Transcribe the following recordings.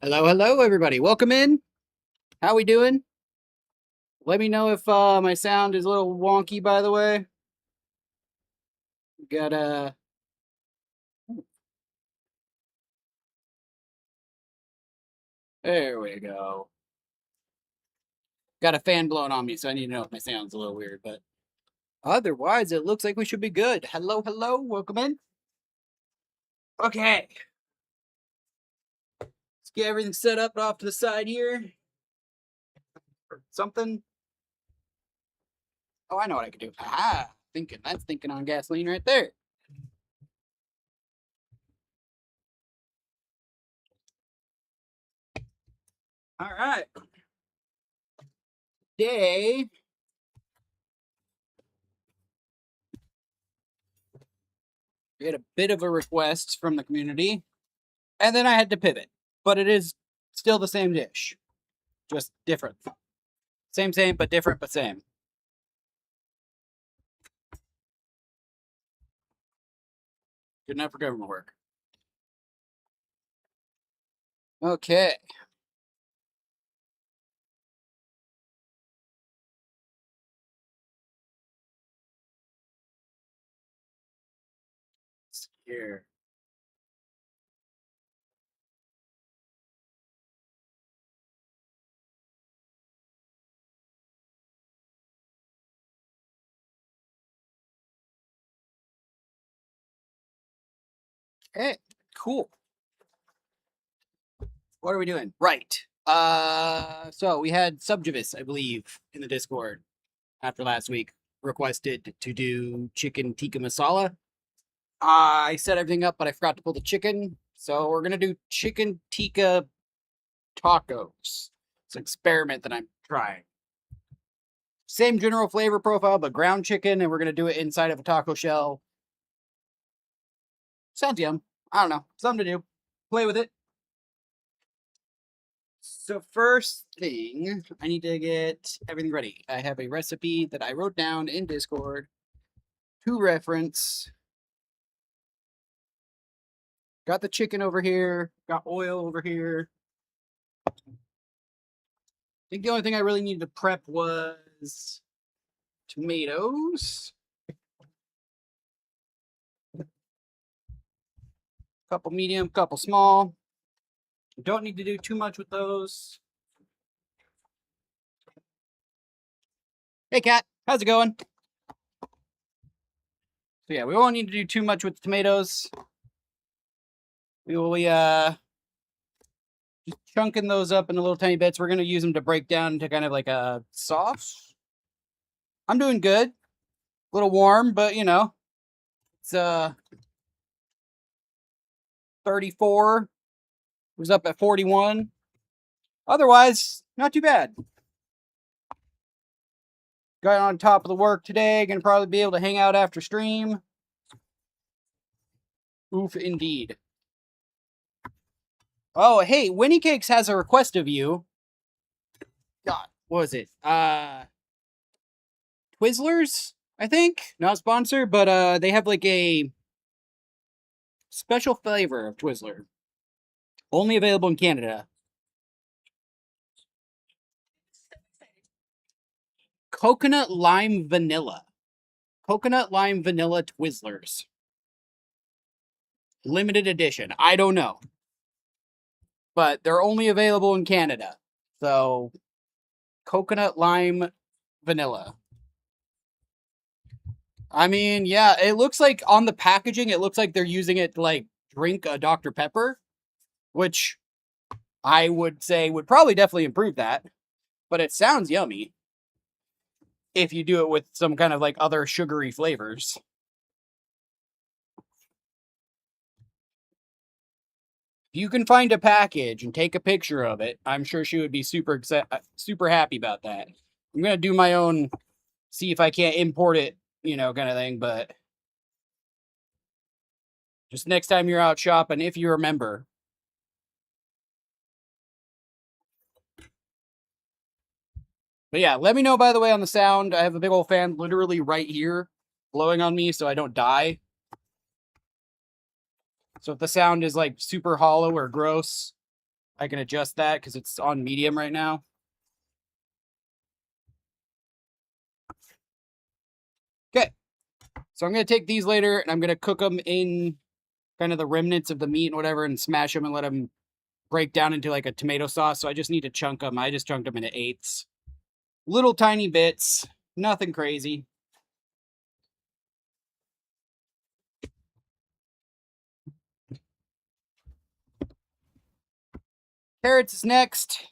Hello, hello, everybody. Welcome in. How we doing? Let me know if my sound is a little wonky, by the way. Got there we go. Got a fan blowing on me, so I need to know if my sound's a little weird, but otherwise, it looks like we should be good. Hello, hello. Welcome in. Okay. Let's get everything set up off to the side here. Or something. Oh, I know what I could do. Ah, thinking. That's thinking on gasoline right there. All right. Today, we had a bit of a request from the community, and then I had to pivot. But it is still the same dish, just different. Same, but different, but same. Good enough for government work. Okay. Let's see here. Okay, cool. What are we doing? Right. So we had Subjivus, I believe, in the Discord after last week requested to do chicken tikka masala. I set everything up, but I forgot to pull the chicken. So we're gonna do chicken tikka tacos. It's an experiment that I'm trying. Same general flavor profile, but ground chicken, and we're gonna do it inside of a taco shell. Sounds yum. I don't know. Something to do. Play with it. So first thing, I need to get everything ready. I have a recipe that I wrote down in Discord to reference. Got the chicken over here. Got oil over here. I think the only thing I really needed to prep was tomatoes. Couple medium, couple small. Don't need to do too much with those. Hey, cat. How's it going? So yeah, we won't need to do too much with the tomatoes. We will just chunking those up into little tiny bits. We're gonna use them to break down into kind of like a sauce. I'm doing good. A little warm, but you know, it's 34. It was up at 41. Otherwise, not too bad. Got on top of the work today. Gonna probably be able to hang out after stream. Oof, indeed. Oh, hey, Winnie Cakes has a request of you. God, what was it? Twizzlers, I think. Not sponsor, but they have like a special flavor of Twizzler. Only available in Canada. Coconut lime vanilla. Coconut lime vanilla Twizzlers. Limited edition. I don't know. But they're only available in Canada. So, coconut lime vanilla. I mean, yeah, it looks like on the packaging, it looks like they're using it to like drink a Dr. Pepper, which I would say would probably definitely improve that. But it sounds yummy if you do it with some kind of like other sugary flavors. If you can find a package and take a picture of it, I'm sure she would be super happy about that. I'm gonna do my own, see if I can't import it, you know, kind of thing. But just next time you're out shopping, if you remember. But yeah, let me know, by the way, on the sound. I have a big old fan literally right here blowing on me so I don't die. So if the sound is like super hollow or gross, I can adjust that because it's on medium right now. Okay. So I'm going to take these later and I'm going to cook them in kind of the remnants of the meat and whatever and smash them and let them break down into like a tomato sauce. So I just need to chunk them. I just chunked them into eighths. Little tiny bits. Nothing crazy. Carrots is next.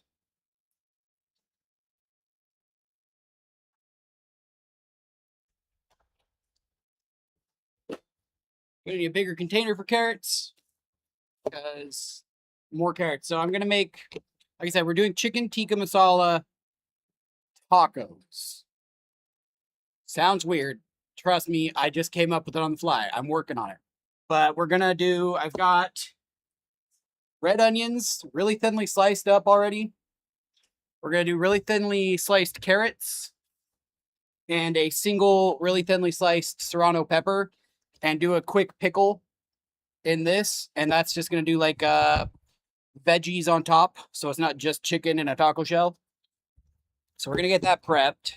Gonna need a bigger container for carrots because more carrots. So I'm gonna make, like I said, we're doing chicken tikka masala tacos. Sounds weird. Trust me, I just came up with it on the fly. I'm working on it. But we're gonna do, I've got red onions, really thinly sliced up already. We're gonna do really thinly sliced carrots and a single really thinly sliced serrano pepper and do a quick pickle in this. And that's just gonna do like veggies on top. So it's not just chicken in a taco shell. So we're gonna get that prepped.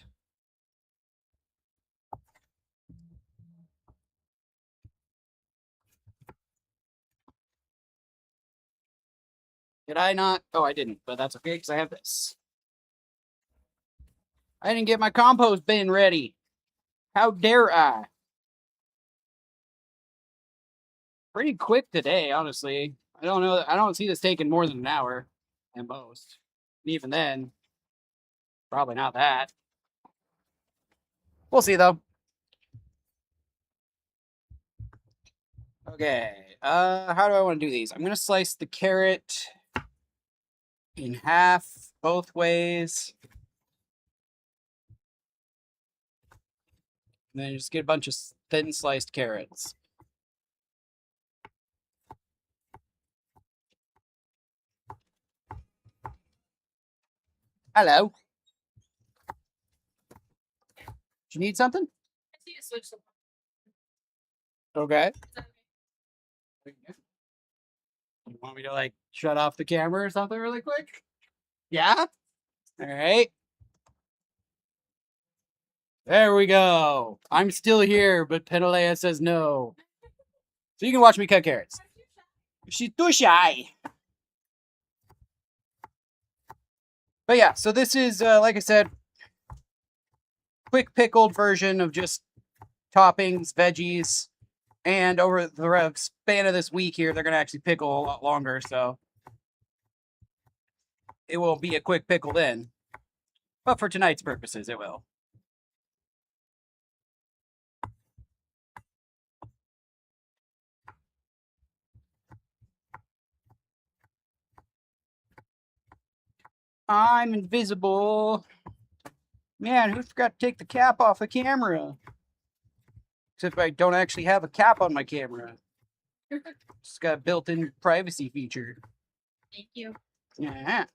Did I not? Oh, I didn't, but that's okay because I have this. I didn't get my compost bin ready. How dare I? Pretty quick today, honestly. I don't know. I don't see this taking more than an hour at most. And even then, probably not that. We'll see though. Okay. How do I want to do these? I'm gonna slice the carrot in half both ways. And then just get a bunch of thin sliced carrots. Hello. Do you need something? I see it switch. Okay. You want me to like shut off the camera or something really quick? Yeah? All right. There we go. I'm still here, but Penalea says no. So you can watch me cut carrots. She's too shy. But yeah, so this is, like I said, quick pickled version of just toppings, veggies, and over the span of this week here, they're going to actually pickle a lot longer, so it will be a quick pickle then. But for tonight's purposes, it will. I'm invisible. Man, who forgot to take the cap off the camera? Except I don't actually have a cap on my camera. It's got a built-in privacy feature. Thank you. Yeah.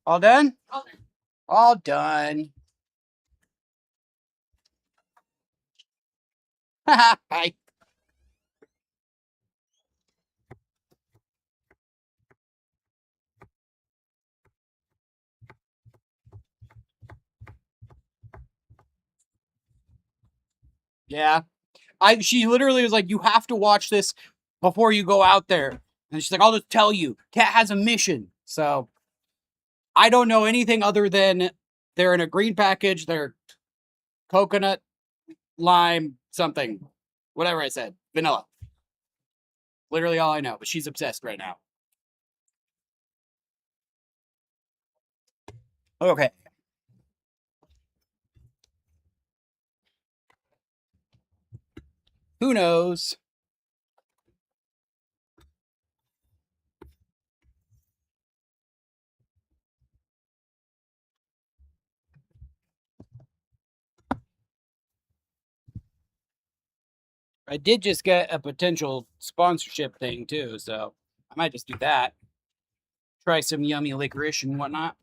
All done? All done. All done. Hi. Yeah. She literally was like, you have to watch this before you go out there. And she's like, I'll just tell you, Cat has a mission. So I don't know anything other than they're in a green package, they're coconut, lime, something. Whatever I said. Vanilla. Literally all I know, but she's obsessed right now. Okay. Who knows? I did just get a potential sponsorship thing too, so I might just do that. Try some yummy licorice and whatnot.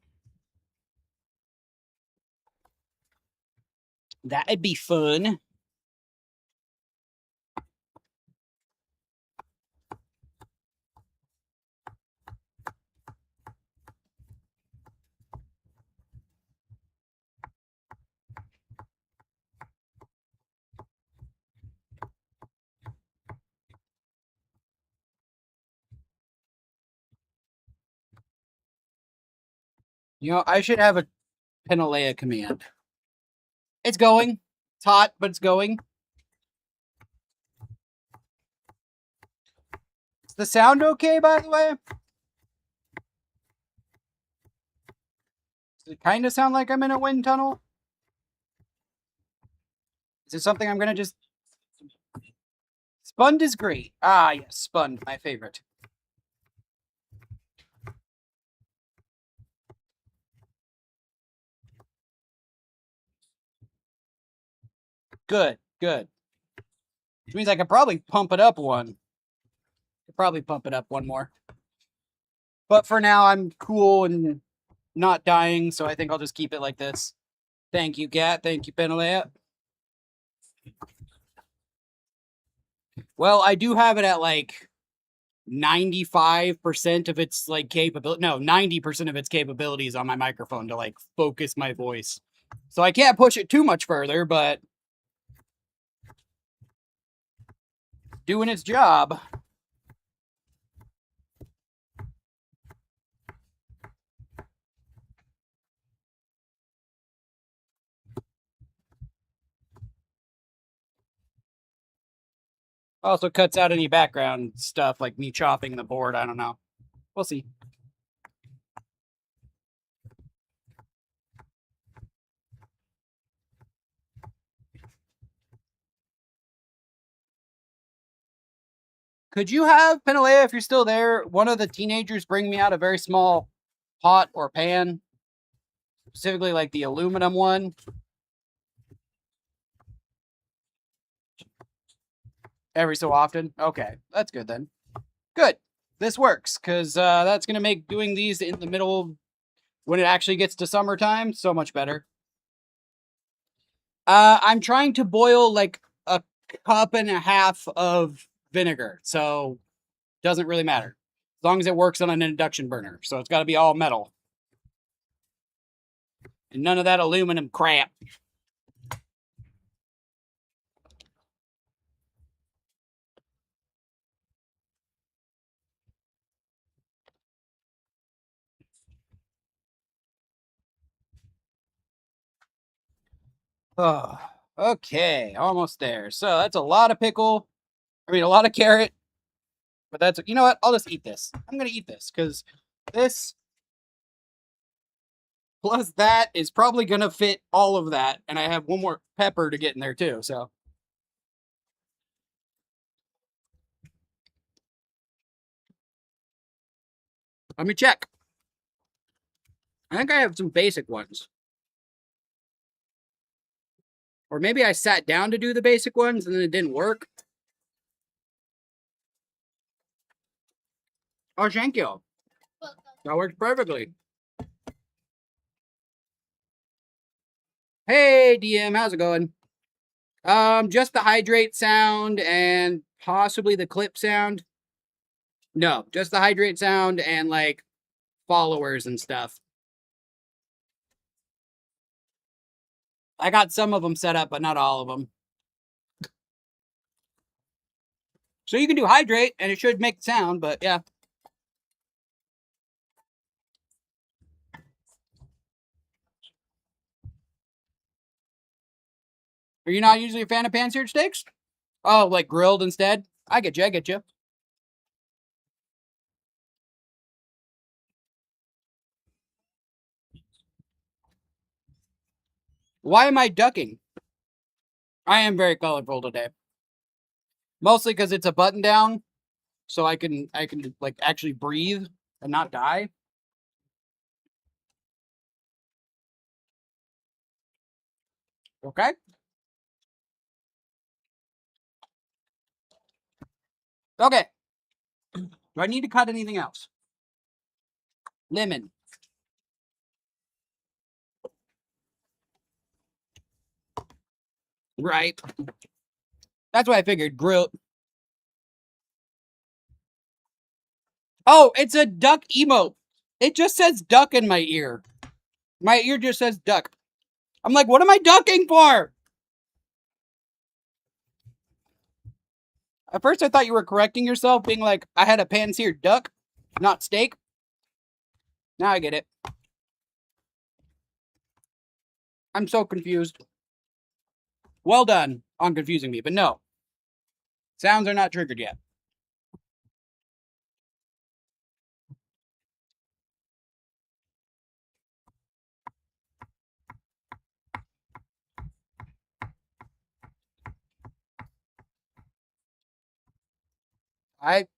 That'd be fun. You know, I should have a Penalea command. It's going. It's hot, but it's going. Is the sound okay, by the way? Does it kind of sound like I'm in a wind tunnel? Is it something I'm going to just... Spund is great. Ah, yes, Spund, my favorite. Good, good. Which means I could probably pump it up one. Could probably pump it up one more. But for now, I'm cool and not dying, so I think I'll just keep it like this. Thank you, Gat. Thank you, Penalea. Well, I do have it at like 95% of its like capability. No, 90% of its capabilities on my microphone to like focus my voice. So I can't push it too much further, but doing its job. Also cuts out any background stuff like me chopping the board. I don't know. We'll see. Could you have, Penalea, if you're still there, one of the teenagers bring me out a very small pot or pan? Specifically like the aluminum one. Every so often? Okay, that's good then. Good. This works, because that's going to make doing these in the middle when it actually gets to summertime so much better. I'm trying to boil like a cup and a half of vinegar, so doesn't really matter. As long as it works on an induction burner, so it's got to be all metal. And none of that aluminum crap. Oh, okay, almost there. So that's a lot of pickle. I mean, a lot of carrot. But that's, you know what? I'll just eat this. I'm going to eat this because this plus that is probably going to fit all of that. And I have one more pepper to get in there too. So let me check. I think I have some basic ones. Or maybe I sat down to do the basic ones and then it didn't work. Oh, thank you. That works perfectly. Hey, DM, how's it going? Just the hydrate sound and possibly the clip sound. No, just the hydrate sound and like followers and stuff. I got some of them set up, but not all of them. So you can do hydrate and it should make sound, but yeah. Are you not usually a fan of pan-seared steaks? Oh, like grilled instead? I get you, I get you. Why am I ducking? I am very colorful today. Mostly because it's a button down, so I can like actually breathe and not die. Okay. Okay. Do I need to cut anything else? Lemon. Right. That's what I figured. Grill. Oh, it's a duck emote. It just says duck in my ear. My ear just says duck. I'm like, what am I ducking for? At first, I thought you were correcting yourself, being like, I had a pan-seared duck, not steak. Now I get it. I'm so confused. Well done on confusing me, but no. Sounds are not triggered yet.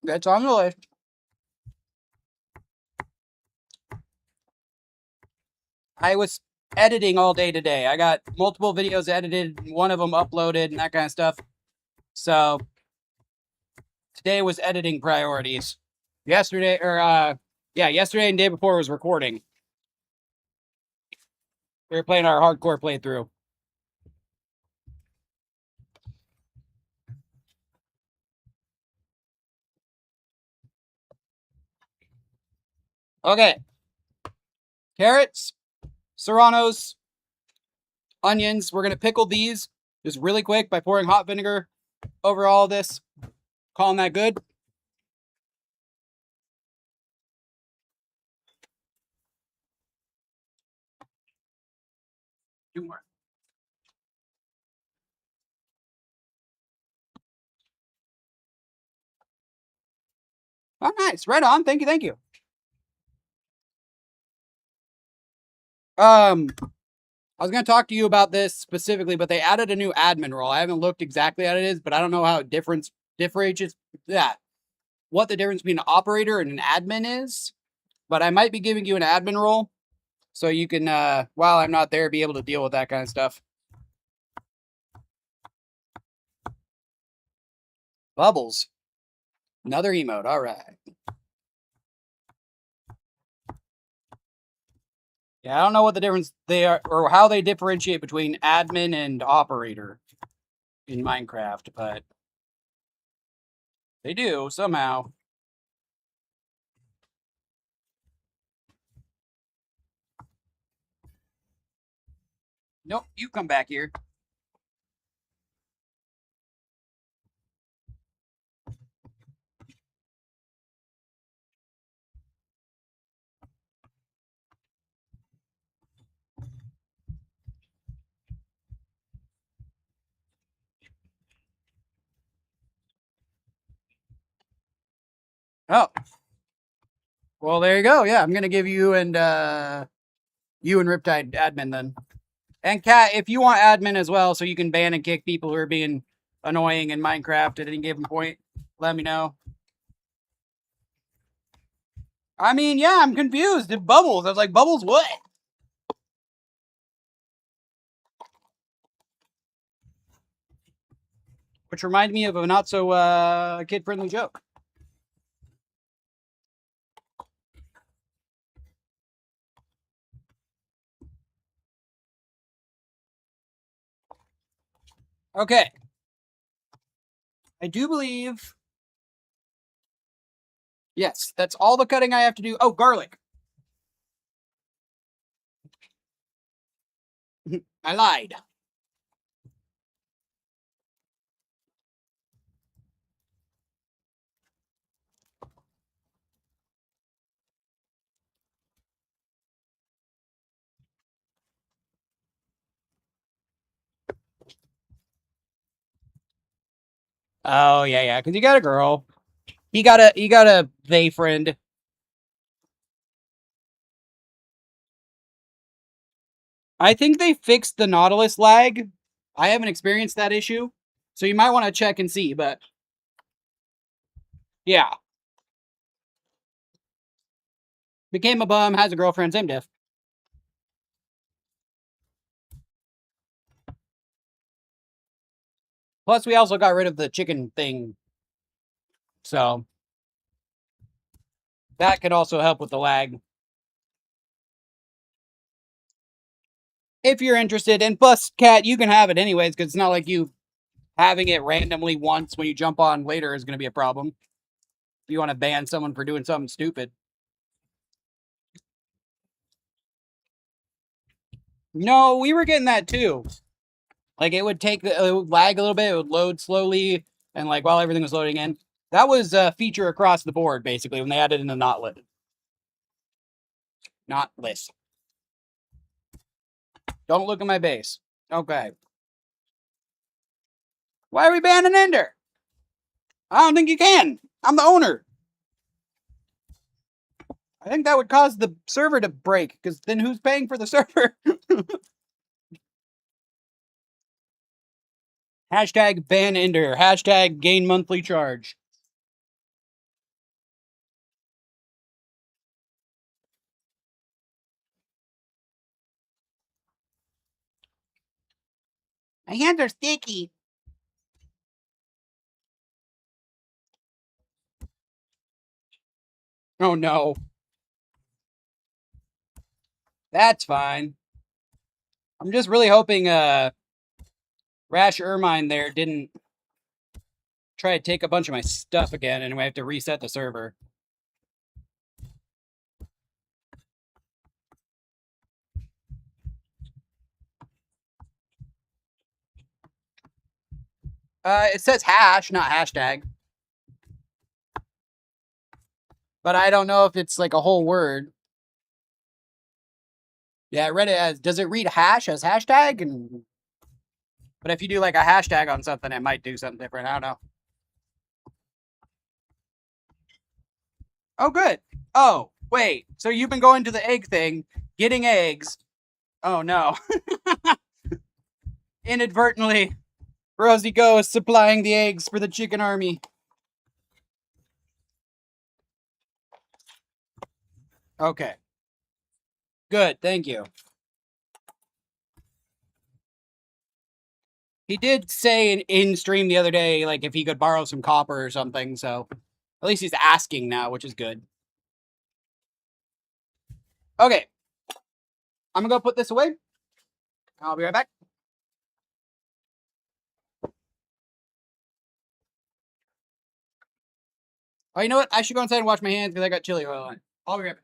That's on the list. I was editing all day today. I got multiple videos edited, one of them uploaded, and that kind of stuff. So today was editing priorities. Yesterday, yesterday and day before was recording. We were playing our hardcore playthrough. Okay. Carrots, serranos, onions. We're going to pickle these just really quick by pouring hot vinegar over all this. Calling that good. Two more. Oh, nice. Right on. Thank you. Thank you. I was going to talk to you about this specifically, but they added a new admin role. I haven't looked exactly at it is, but I don't know how it differentiates that. What the difference between an operator and an admin is. But I might be giving you an admin role so you can, while I'm not there, be able to deal with that kind of stuff. Bubbles. Another emote. All right. Yeah, I don't know what the difference they are or how they differentiate between admin and operator in Minecraft, but they do somehow. Nope, you come back here. Oh. Well, there you go. Yeah, I'm gonna give you and Riptide admin then. And Kat, if you want admin as well, so you can ban and kick people who are being annoying in Minecraft at any given point, let me know. I mean, yeah, I'm confused. It Bubbles. I was like, Bubbles what? Which reminded me of a not so kid-friendly joke. Okay. I do believe. Yes, that's all the cutting I have to do. Oh, garlic. I lied. Oh yeah, because you got a girl. You got a they friend. I think they fixed the Nautilus lag. I haven't experienced that issue, so you might want to check and see. But yeah, became a bum, has a girlfriend, same diff. Plus, we also got rid of the chicken thing, so that could also help with the lag. If you're interested, and plus, Cat, you can have it anyways, because it's not like you having it randomly once when you jump on later is going to be a problem. If you want to ban someone for doing something stupid. No, we were getting that too. Like it would it would lag a little bit, it would load slowly, and like while everything was loading in. That was a feature across the board, basically, when they added in the not lit. Not list. Don't look at my base. Okay. Why are we banning Ender? I don't think you can. I'm the owner. I think that would cause the server to break, because then who's paying for the server? Hashtag ban Ender. Hashtag gain monthly charge. My hands are sticky. Oh no. That's fine. I'm just really hoping Rash Ermine there didn't try to take a bunch of my stuff again and we have to reset the server. It says hash, not hashtag. But I don't know if it's like a whole word. Yeah, I read it as, does it read hash as hashtag? But if you do like a hashtag on something, it might do something different. I don't know. Oh, good. Oh, wait. So you've been going to the egg thing, getting eggs. Oh, no. Inadvertently, Rosie Go is supplying the eggs for the chicken army. Okay. Good, thank you. He did say in stream the other day, like, if he could borrow some copper or something, so at least he's asking now, which is good. Okay. I'm gonna go put this away. I'll be right back. Oh, you know what? I should go inside and wash my hands because I got chili oil on it. I'll be right back.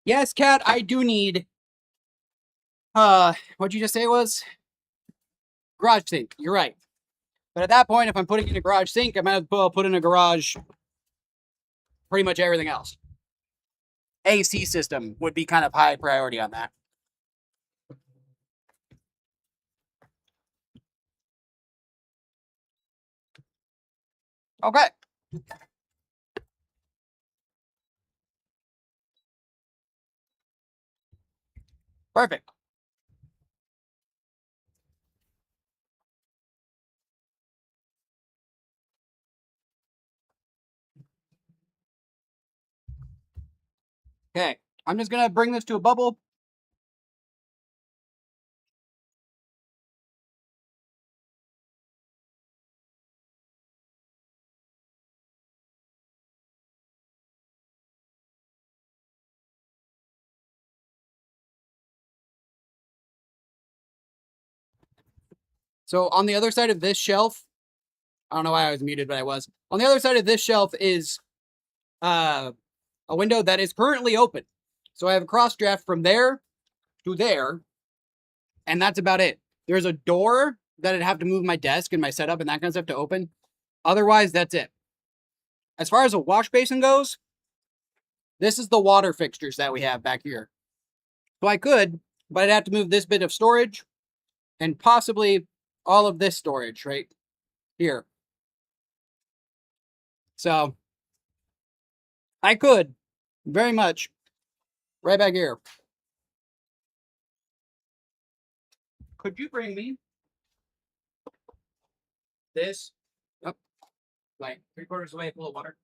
Yes, Kat, I do need what'd you just say it was? Garage sink. You're right. But at that point, if I'm putting in a garage sink, I might as well put in a garage pretty much everything else. AC system would be kind of high priority on that. Okay. Perfect. Okay. I'm just going to bring this to a bubble. So on the other side of this shelf, I don't know why I was muted, but I was. On the other side of this shelf is a window that is currently open. So I have a cross draft from there to there, and that's about it. There's a door that I'd have to move my desk and my setup and that kind of stuff to open. Otherwise, that's it. As far as a wash basin goes, this is the water fixtures that we have back here. So I could, but I'd have to move this bit of storage and possibly all of this storage right here. So I could very much right back here. Could you bring me this? Oh, like 3/4 away full of water.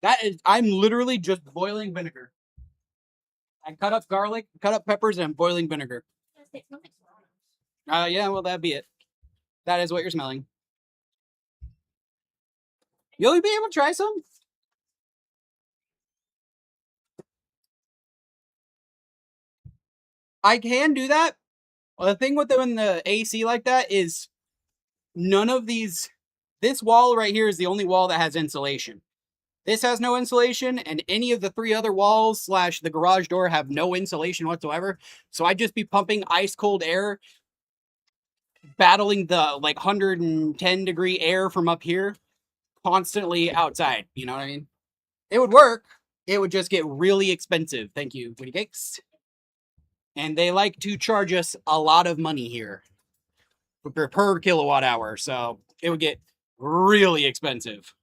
That is, I'm literally just boiling vinegar. I cut up garlic, cut up peppers, and I'm boiling vinegar. Yeah, well, that'd be it. That is what you're smelling. You'll be able to try some? I can do that. Well, the thing with them in the AC like that is none of these. This wall right here is the only wall that has insulation. This has no insulation, and any of the three other walls slash the garage door have no insulation whatsoever. So I'd just be pumping ice cold air, battling the like 110-degree air from up here constantly outside. You know what I mean? It would work. It would just get really expensive. Thank you, Woody Cakes. And they like to charge us a lot of money here per kilowatt hour. So it would get really expensive.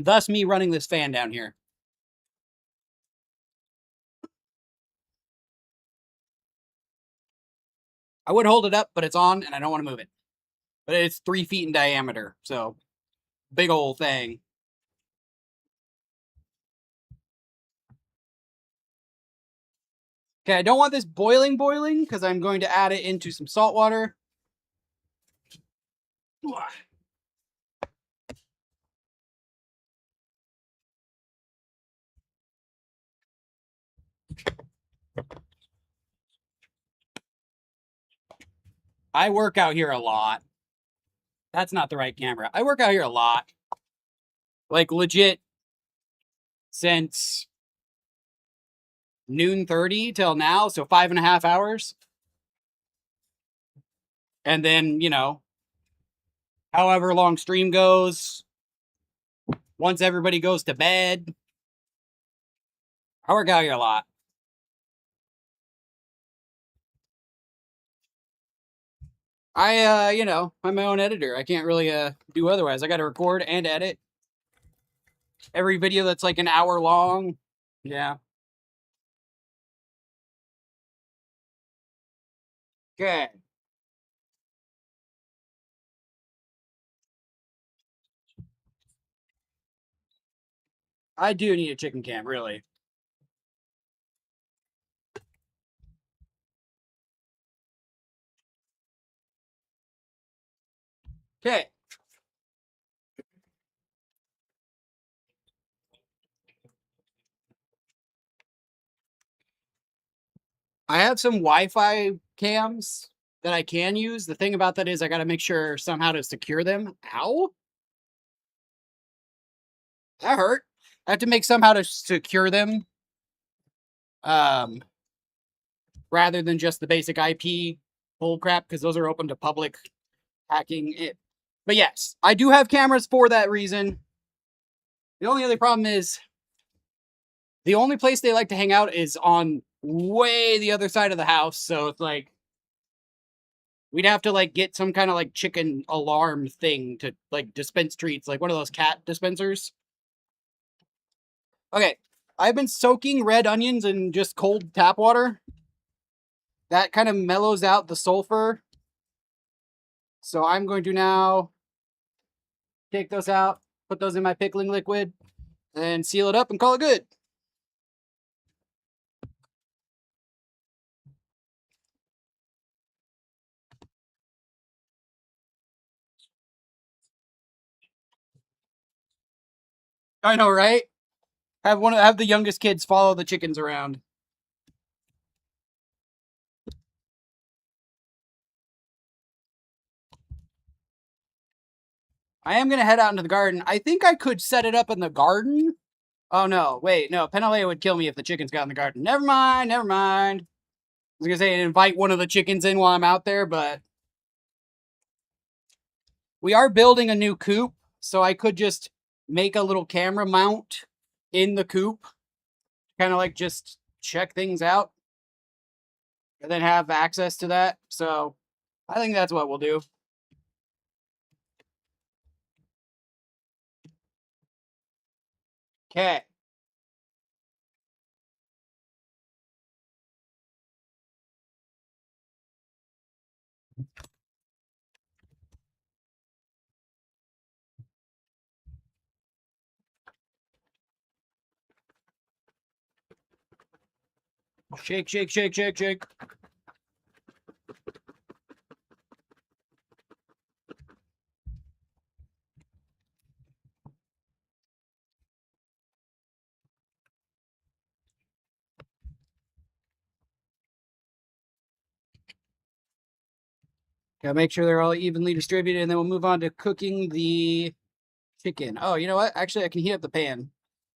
Thus me running this fan down here. I would hold it up, but it's on and I don't want to move it. But it's 3 feet in diameter, so big old thing. Okay, I don't want this boiling because I'm going to add it into some salt water. I work out here a lot. That's not the right camera. I work out here a lot. Like legit since noon 30 till now, so 5.5 hours. And then, you know, however long stream goes, once everybody goes to bed. I work out here a lot. You know, I'm my own editor. I can't really do otherwise. I got to record and edit every video that's like an hour long. Yeah. Okay. I do need a chicken cam, really. Okay. I have some Wi-Fi cams that I can use. The thing about that is I got to make sure somehow to secure them. Ow. That hurt. I have to make somehow to secure them. Rather than just the basic IP bull crap, because those are open to public hacking it. But yes, I do have cameras for that reason. The only other problem is the only place they like to hang out is on way the other side of the house. So it's like we'd have to like get some kind of like chicken alarm thing to like dispense treats, like one of those cat dispensers. Okay, I've been soaking red onions in just cold tap water. That kind of mellows out the sulfur. So I'm going to now take those out, put those in my pickling liquid, and seal it up and call it good. I know, right? Have the youngest kids follow the chickens around. I am gonna head out into the garden. I think I could set it up in the garden. Oh no, wait, no. Penalea would kill me if the chickens got in the garden. Never mind, never mind. I was gonna say invite one of the chickens in while I'm out there, but we are building a new coop, so I could just make a little camera mount in the coop, kind of like just check things out, and then have access to that. So I think that's what we'll do. Okay. Shake, shake, shake, shake, shake. Gotta make sure they're all evenly distributed, and then we'll move on to cooking the chicken. Oh, you know what? Actually, I can heat up the pan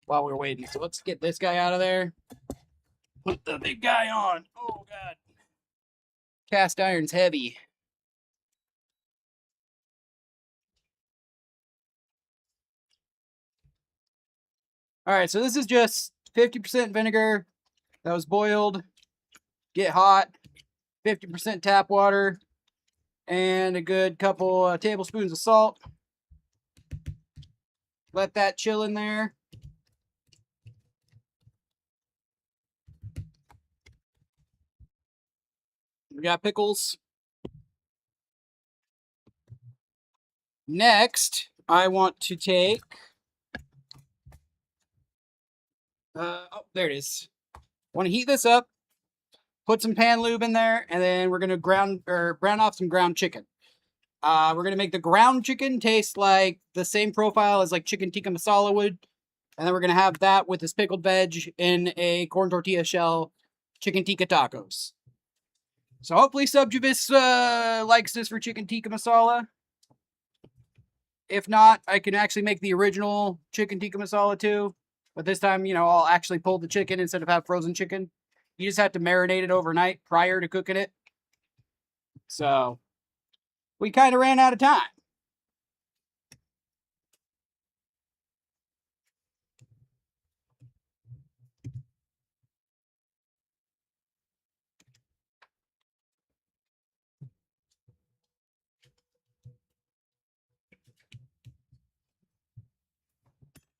while we're waiting. So let's get this guy out of there. Put the big guy on. Oh, God. Cast iron's heavy. All right, so this is just 50% vinegar that was boiled. Get hot. 50% tap water. And a good couple tablespoons of salt. Let that chill in there. We got pickles. Next, I want to take... oh, there it is. Want to heat this up. Put some pan lube in there, and then we're gonna brown off some ground chicken. We're gonna make the ground chicken taste like the same profile as like chicken tikka masala would, and then we're gonna have that with this pickled veg in a corn tortilla shell chicken tikka tacos. So hopefully Subjuvis likes this for chicken tikka masala. If not, I can actually make the original chicken tikka masala too, but this time, you know, I'll actually pull the chicken instead of have frozen chicken. You just have to marinate it overnight prior to cooking it. So, we kind of ran out of time.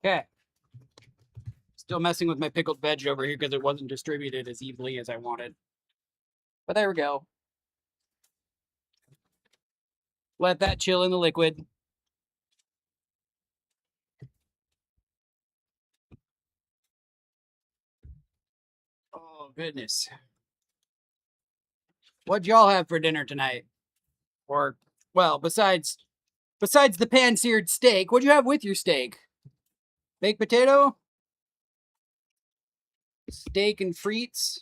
Okay. Still messing with my pickled veg over here because it wasn't distributed as evenly as I wanted. But there we go. Let that chill in the liquid. Oh, goodness. What'd y'all have for dinner tonight? Or, well, besides the pan-seared steak, what'd you have with your steak? Baked potato? Steak and frites?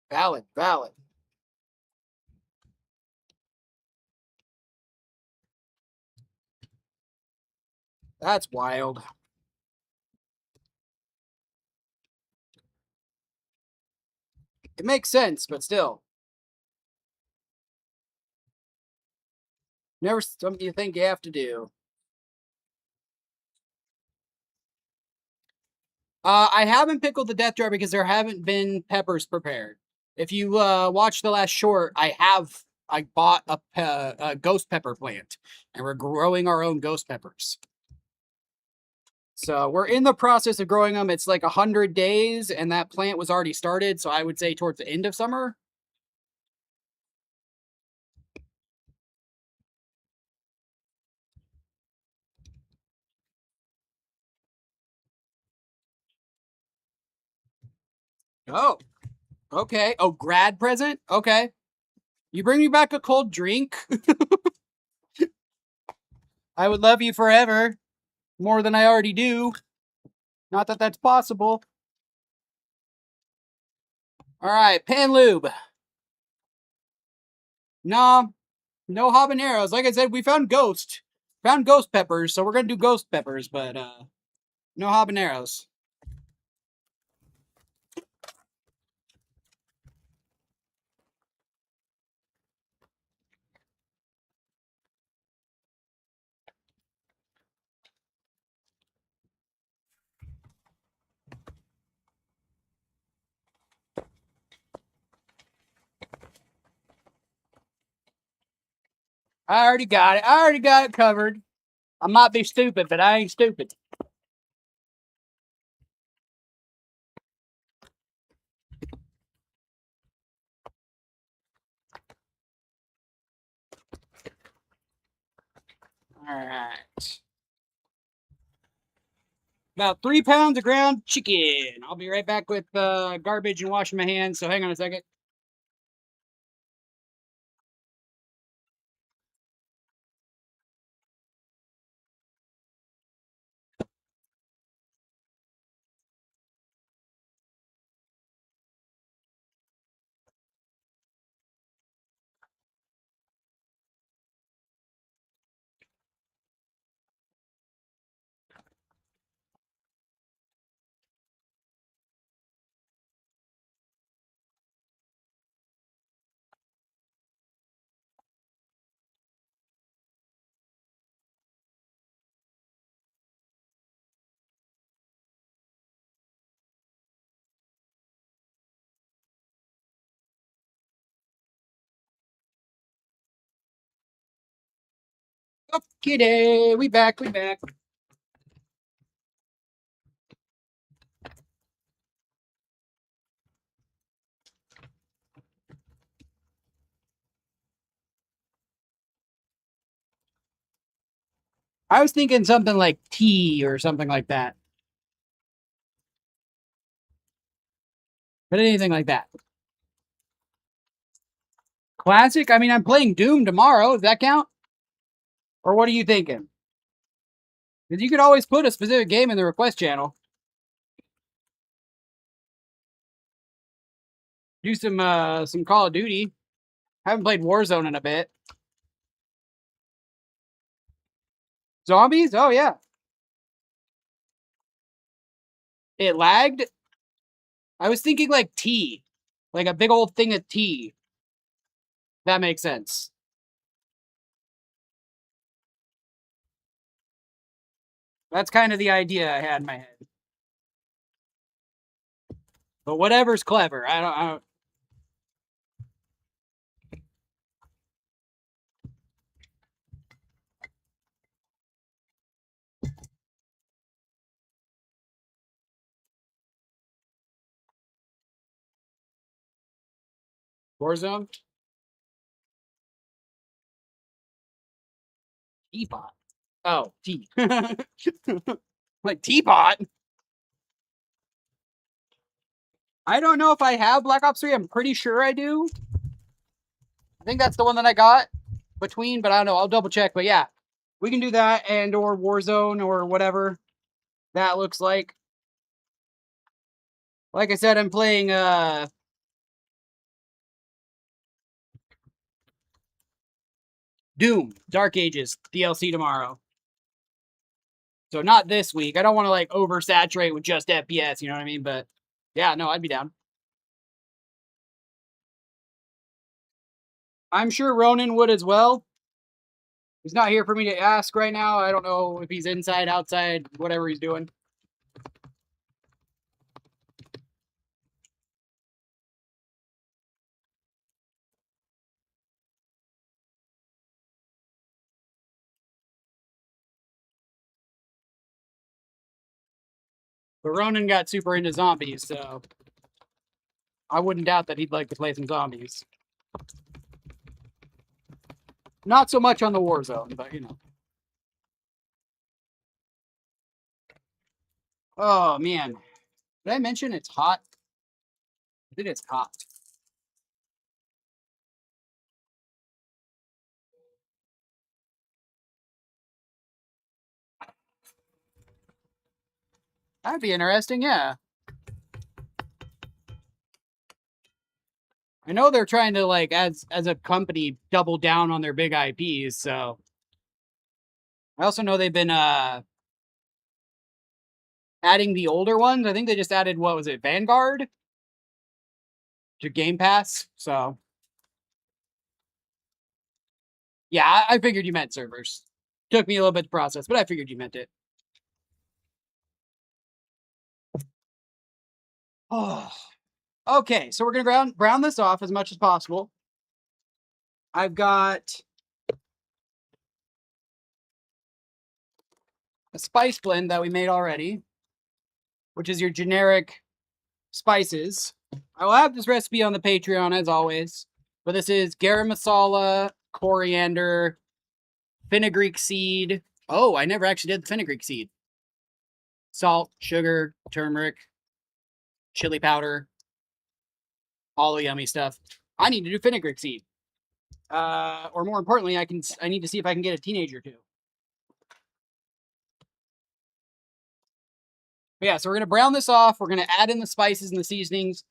Valid, valid. That's wild. It makes sense, but still. Never something you think you have to do. I haven't pickled the death jar because there haven't been peppers prepared. If you watch the last short, I bought a ghost pepper plant, and we're growing our own ghost peppers. So we're in the process of growing them. It's like 100 days, and that plant was already started. So I would say towards the end of summer. Oh, okay. Oh, grad present? Okay. You bring me back a cold drink? I would love you forever. More than I already do. Not that that's possible. All right, pan lube. No, no habaneros. Like I said, we found ghost peppers, so we're gonna do ghost peppers, but no habaneros. I already got it. I already got it covered. I might be stupid, but I ain't stupid. All right. About 3 pounds of ground chicken. I'll be right back with garbage and washing my hands, so hang on a second. Okay, we back. I was thinking something like tea or something like that. But anything like that. Classic? I mean, I'm playing Doom tomorrow. Does that count? Or what are you thinking? Because you could always put a specific game in the request channel. Do some Call of Duty. Haven't played Warzone in a bit. Zombies? Oh, yeah. It lagged? I was thinking like tea. Like a big old thing of tea. That makes sense. That's kind of the idea I had in my head. But whatever's clever. I don't Warzone? Teapot. Oh, tea. Like teapot? I don't know if I have Black Ops 3. I'm pretty sure I do. I think that's the one that I got between, but I don't know. I'll double check. But yeah, we can do that and or Warzone or whatever that looks like. Like I said, I'm playing Doom Dark Ages DLC tomorrow. So not this week. I don't want to like oversaturate with just FPS, you know what I mean? But yeah, no, I'd be down. I'm sure Ronan would as well. He's not here for me to ask right now. I don't know if he's inside, outside, whatever he's doing. But Ronan got super into zombies, so I wouldn't doubt that he'd like to play some zombies. Not so much on the Warzone, but you know. Oh man. Did I mention it's hot? I think it's hot. That'd be interesting, yeah. I know they're trying to like as a company double down on their big IPs, so I also know they've been adding the older ones. I think they just added what was it, Vanguard to Game Pass. So yeah, I figured you meant servers. Took me a little bit to process, but I figured you meant it. Oh, okay. So we're gonna brown this off as much as possible. I've got a spice blend that we made already, which is your generic spices. I will have this recipe on the Patreon as always, but this is garam masala, coriander, fenugreek seed. Oh, I never actually did the fenugreek seed. Salt, sugar, turmeric, chili powder, all the yummy stuff. I need to do fenugreek seed. Or more importantly, I need to see if I can get a teenager to. But yeah, so we're gonna brown this off. We're gonna add in the spices and the seasonings,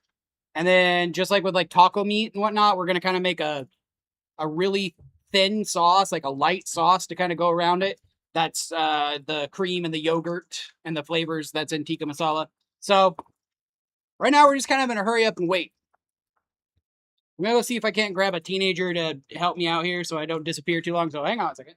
and then just like with like taco meat and whatnot, we're gonna kind of make a really thin sauce, like a light sauce to kind of go around it. That's the cream and the yogurt and the flavors that's in tikka masala. So right now we're just kind of in a hurry up and wait. I'm gonna go see if I can't grab a teenager to help me out here so I don't disappear too long. So hang on a second.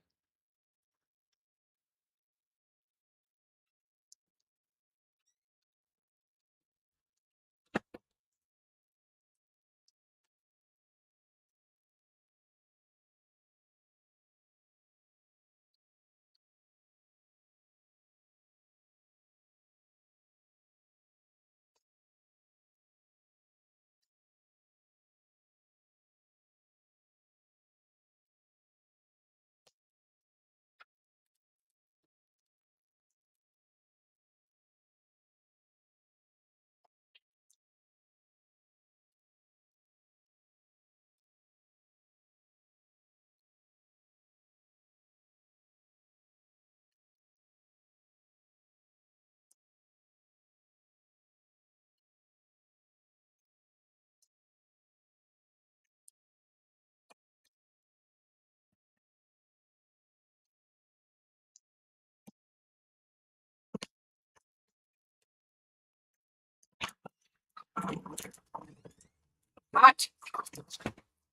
Hot.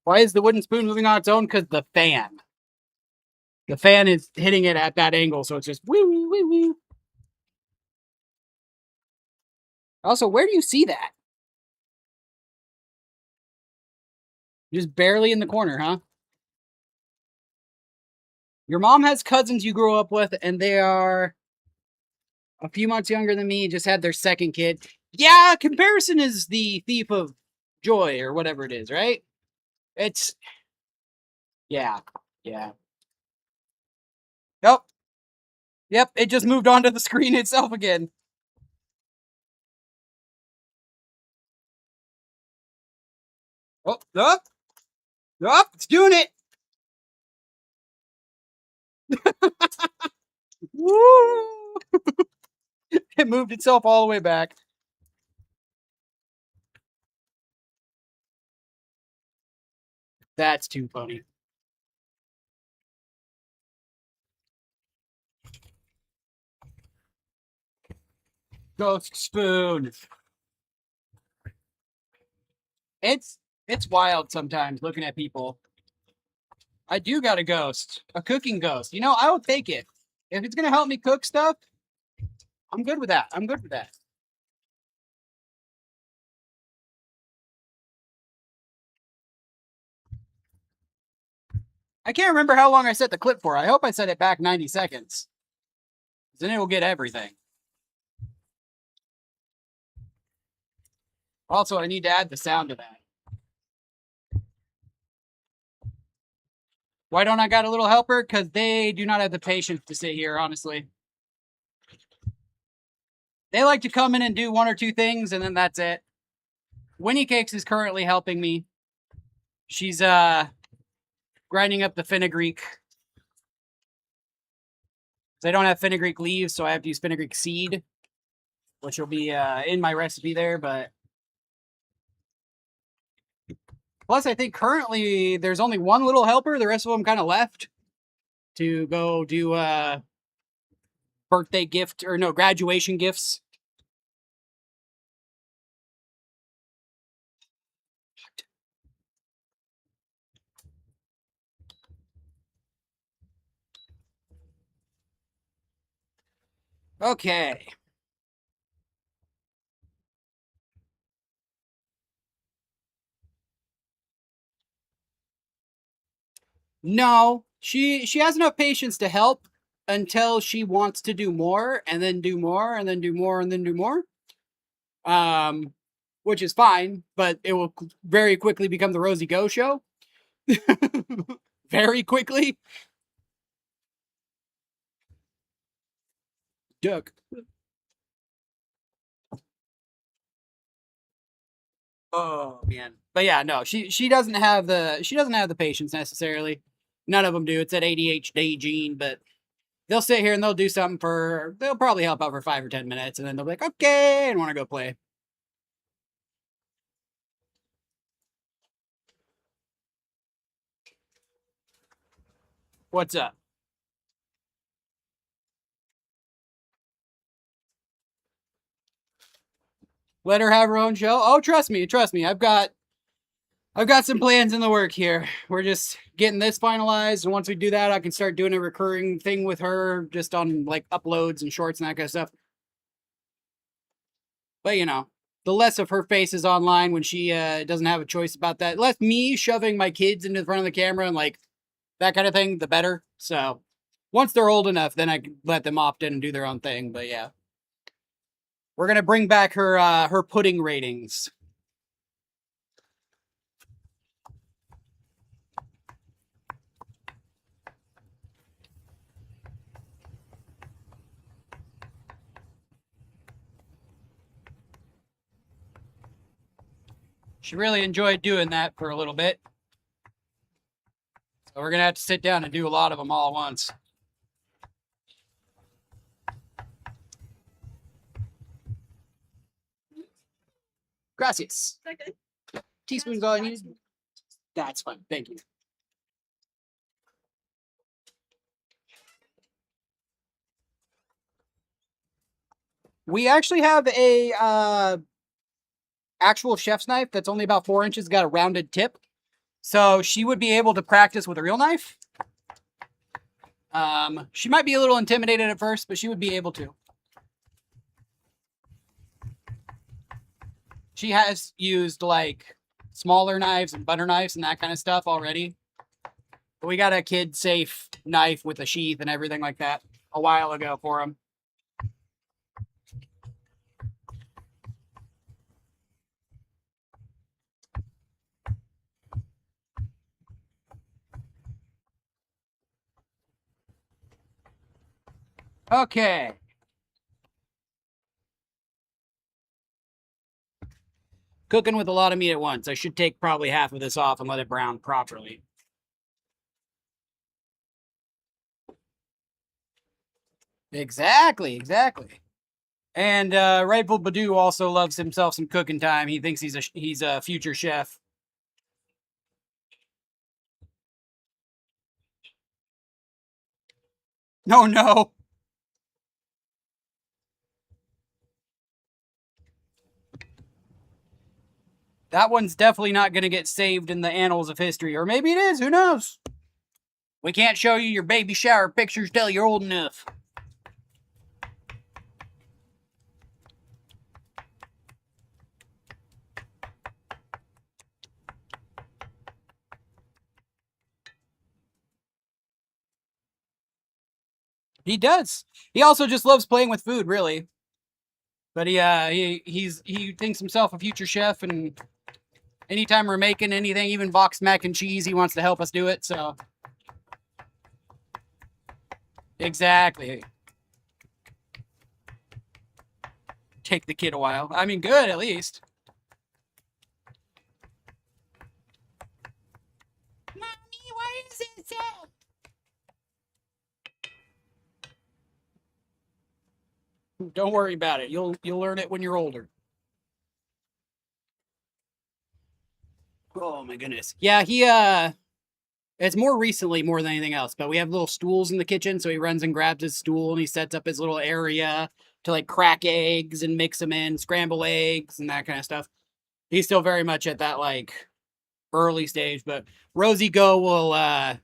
Why is the wooden spoon moving on its own? Because the fan. The fan is hitting it at that angle, so it's just woo woo woo woo. Also, where do you see that? Just barely in the corner, huh? Your mom has cousins you grew up with, and they are a few months younger than me, just had their second kid. Yeah, comparison is the thief of joy, or whatever it is, right? It's, yeah, yeah. Nope. Yep, it just moved onto the screen itself again. Oh, up, up, it's doing it. Woo! It moved itself all the way back. That's too funny. Ghost spoon. It's wild sometimes looking at people. I do got a ghost, a cooking ghost. You know, I will take it. If it's gonna help me cook stuff, I'm good with that. I'm good with that. I can't remember how long I set the clip for. I hope I set it back 90 seconds. Then it will get everything. Also, I need to add the sound to that. Why don't I got a little helper? Because they do not have the patience to sit here, honestly. They like to come in and do one or two things, and then that's it. Winnie Cakes is currently helping me. She's grinding up the fenugreek. I don't have fenugreek leaves, so I have to use fenugreek seed, which will be in my recipe there. But plus, I think currently there's only one little helper. The rest of them kind of left to go do birthday gift or no graduation gifts. Okay. No, she has enough patience to help until she wants to do more and then do more and then do more and then do more. Which is fine, but it will very quickly become the Rosie Go show. Very quickly. duck. Oh man. But yeah, no, she doesn't have the patience necessarily. None of them do. It's that ADHD gene, but they'll sit here and they'll do something they'll probably help out for 5 or 10 minutes and then they'll be like, okay, and want to go play. What's up? Let her have her own show. Oh, trust me. I've got some plans in the work here. We're just getting this finalized, and once we do that, I can start doing a recurring thing with her, just on like uploads and shorts and that kind of stuff. But you know, the less of her face is online when she doesn't have a choice about that, less me shoving my kids into the front of the camera and like that kind of thing, the better. So once they're old enough, then I can let them opt in and do their own thing. But yeah, we're gonna bring back her pudding ratings. She really enjoyed doing that for a little bit. So we're gonna have to sit down and do a lot of them all at once. Gracias. Okay. Teaspoon's all I need. That's fine. Thank you. We actually have a actual chef's knife that's only about 4 inches, got a rounded tip. So she would be able to practice with a real knife. She might be a little intimidated at first, but she would be able to. She has used like smaller knives and butter knives and that kind of stuff already. But we got a kid safe knife with a sheath and everything like that a while ago for him. Okay. Cooking with a lot of meat at once. I should take probably half of this off and let it brown properly. Exactly. And Rightful Badu also loves himself some cooking time. He thinks he's a future chef. No. That one's definitely not going to get saved in the annals of history. Or maybe it is. Who knows? We can't show you your baby shower pictures till you're old enough. He does. He also just loves playing with food, really. But he thinks himself a future chef, and anytime we're making anything, even boxed mac and cheese, he wants to help us do it. So exactly. Take the kid a while. I mean, good at least. Mommy, why is it so? Don't worry about it. You'll learn it when you're older. Oh my goodness. Yeah, it's more recently more than anything else, but we have little stools in the kitchen, so he runs and grabs his stool and he sets up his little area to like crack eggs and mix them in, scramble eggs and that kind of stuff. He's still very much at that like early stage, but Rosie Go will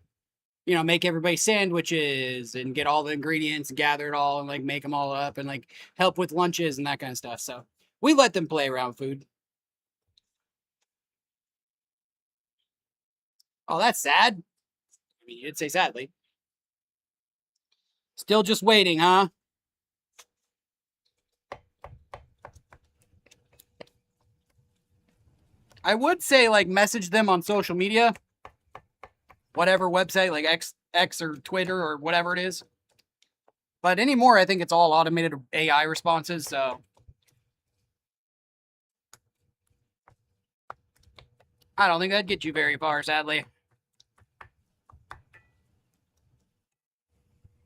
make everybody sandwiches and get all the ingredients and gather it all and like make them all up and like help with lunches and that kind of stuff. So we let them play around food. Oh, that's sad. I mean, you'd say sadly. Still just waiting, huh? I would say like message them on social media, whatever website, like X or Twitter or whatever it is. But anymore, I think it's all automated AI responses, so I don't think that'd get you very far, sadly.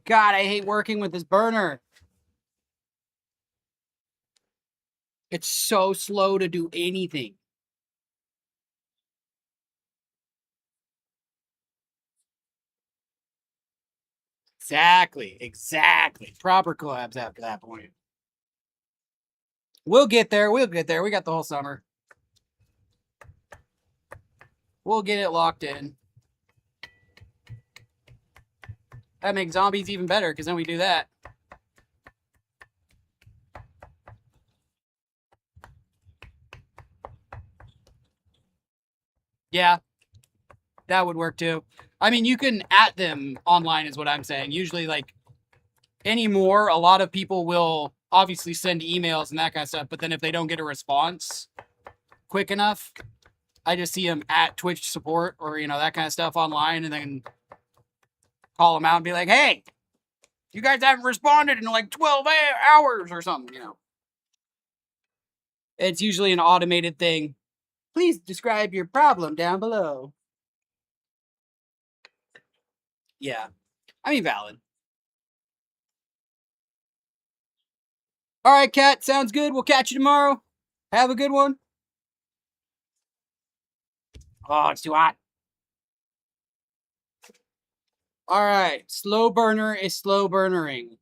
God, I hate working with this burner. It's so slow to do anything. Exactly. Proper collabs after that point. We'll get there. We got the whole summer. We'll get it locked in. That makes zombies even better, because then we do that. Yeah, that would work too. I mean, you can at them online is what I'm saying. Usually, like, anymore, a lot of people will obviously send emails and that kind of stuff, but then if they don't get a response quick enough, I just see them at Twitch support or, you know, that kind of stuff online, and then call them out and be like, hey, you guys haven't responded in like 12 hours or something, you know. It's usually an automated thing. Please describe your problem down below. Yeah. I mean, valid. All right, Kat. Sounds good. We'll catch you tomorrow. Have a good one. Oh, it's too hot. All right. Slow burner is slow burnering.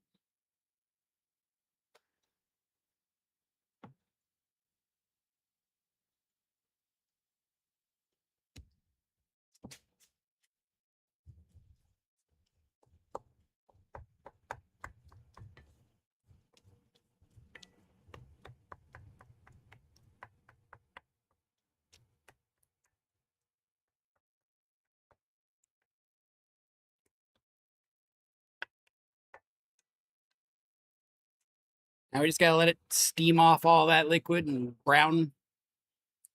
Now we just gotta let it steam off all that liquid and brown,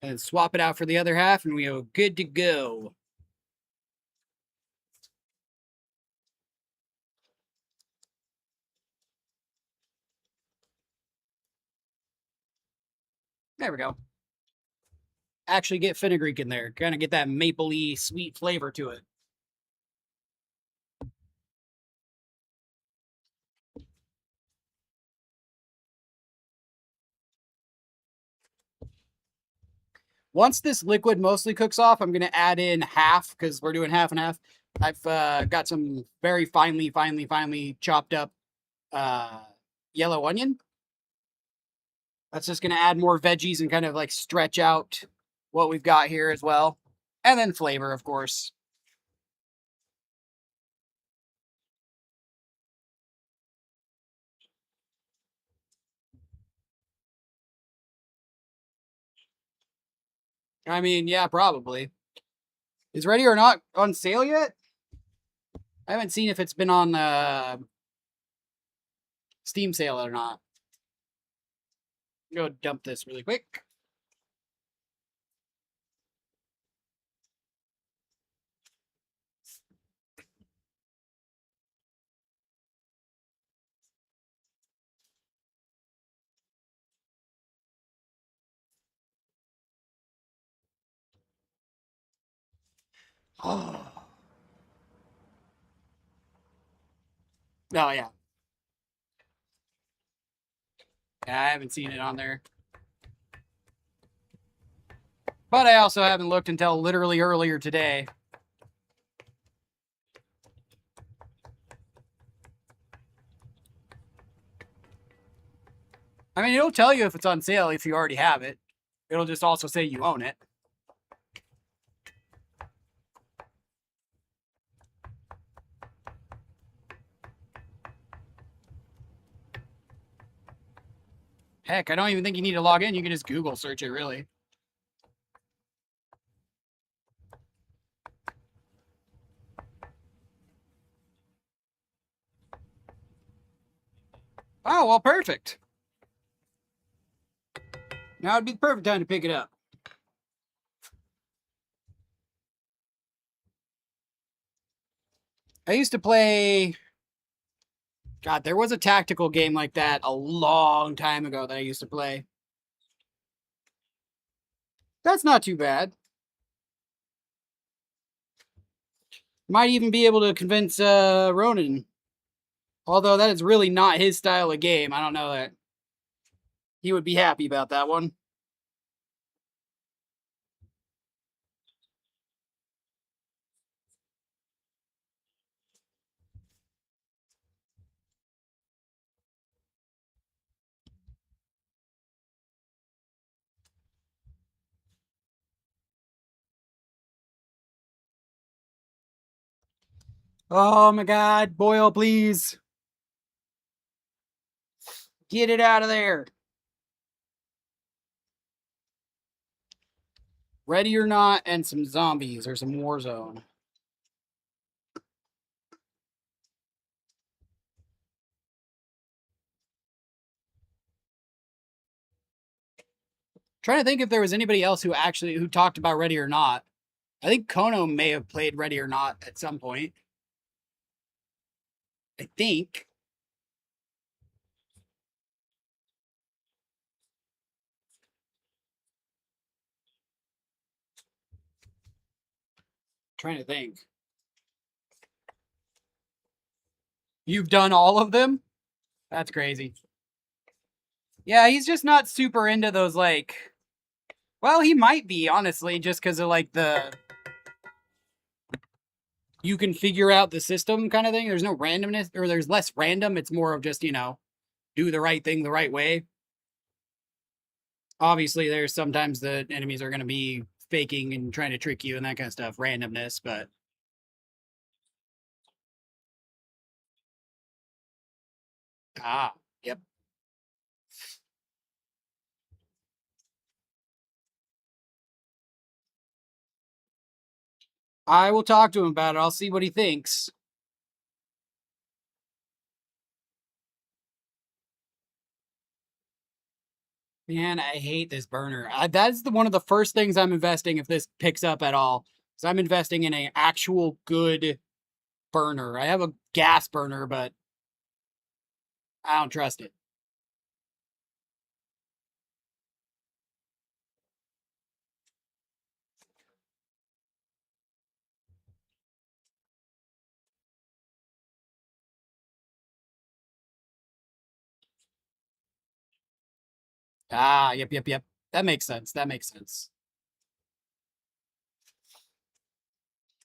and swap it out for the other half, and we are good to go. There we go. Actually get fenugreek in there. Kind of get that mapley sweet flavor to it. Once this liquid mostly cooks off, I'm going to add in half, because we're doing half and half. I've got some very finely chopped up yellow onion. That's just going to add more veggies and kind of like stretch out what we've got here as well. And then flavor, of course. I mean, yeah, probably. Is Ready or Not on sale yet? I haven't seen if it's been on Steam sale or not. Go dump this really quick. Oh, yeah. Yeah, I haven't seen it on there. But I also haven't looked until literally earlier today. I mean, it'll tell you if it's on sale if you already have it. It'll just also say you own it. Heck, I don't even think you need to log in. You can just Google search it, really. Oh, well, perfect. Now would be the perfect time to pick it up. I used to play God, there was a tactical game like that a long time ago that I used to play. That's not too bad. Might even be able to convince Ronan. Although that is really not his style of game. I don't know that he would be happy about that one. Oh my god, boil, please. Get it out of there. Ready or Not and some zombies or some Warzone. Trying to think if there was anybody else who talked about Ready or Not. I think Kono may have played Ready or Not at some point. I think. Trying to think. You've done all of them? That's crazy. Yeah, he's just not super into those, like... Well, he might be, honestly, just because of, like, the... You can figure out the system kind of thing. There's no randomness, or there's less random. It's more of just, you know, do the right thing the right way. Obviously, there's sometimes the enemies are going to be faking and trying to trick you and that kind of stuff. Randomness, but... Ah, yep. I will talk to him about it. I'll see what he thinks. Man, I hate this burner. That's one of the first things I'm investing if this picks up at all. So I'm investing in an actual good burner. I have a gas burner, but I don't trust it. Ah, yep, yep, yep. That makes sense. That makes sense.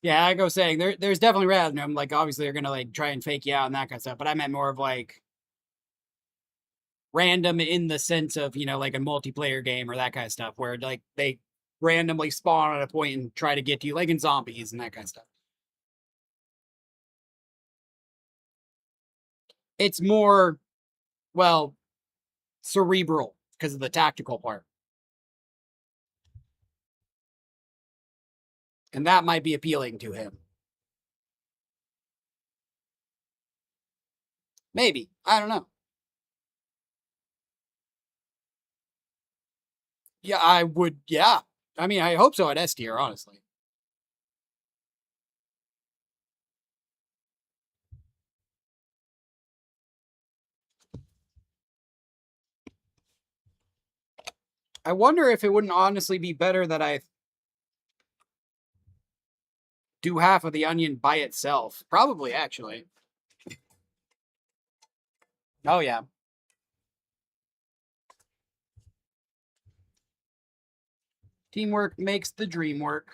Yeah, I go saying there's definitely random. Like obviously they're gonna like try and fake you out and that kind of stuff. But I meant more of like random in the sense of, you know, like a multiplayer game or that kind of stuff where like they randomly spawn at a point and try to get to you, like in zombies and that kind of stuff. It's more, well, cerebral because of the tactical part. And that might be appealing to him. Maybe. I don't know. Yeah, I would. Yeah. I mean, I hope so at S tier, honestly. I wonder if it wouldn't honestly be better that I do half of the onion by itself. Probably, actually. Oh, yeah. Teamwork makes the dream work.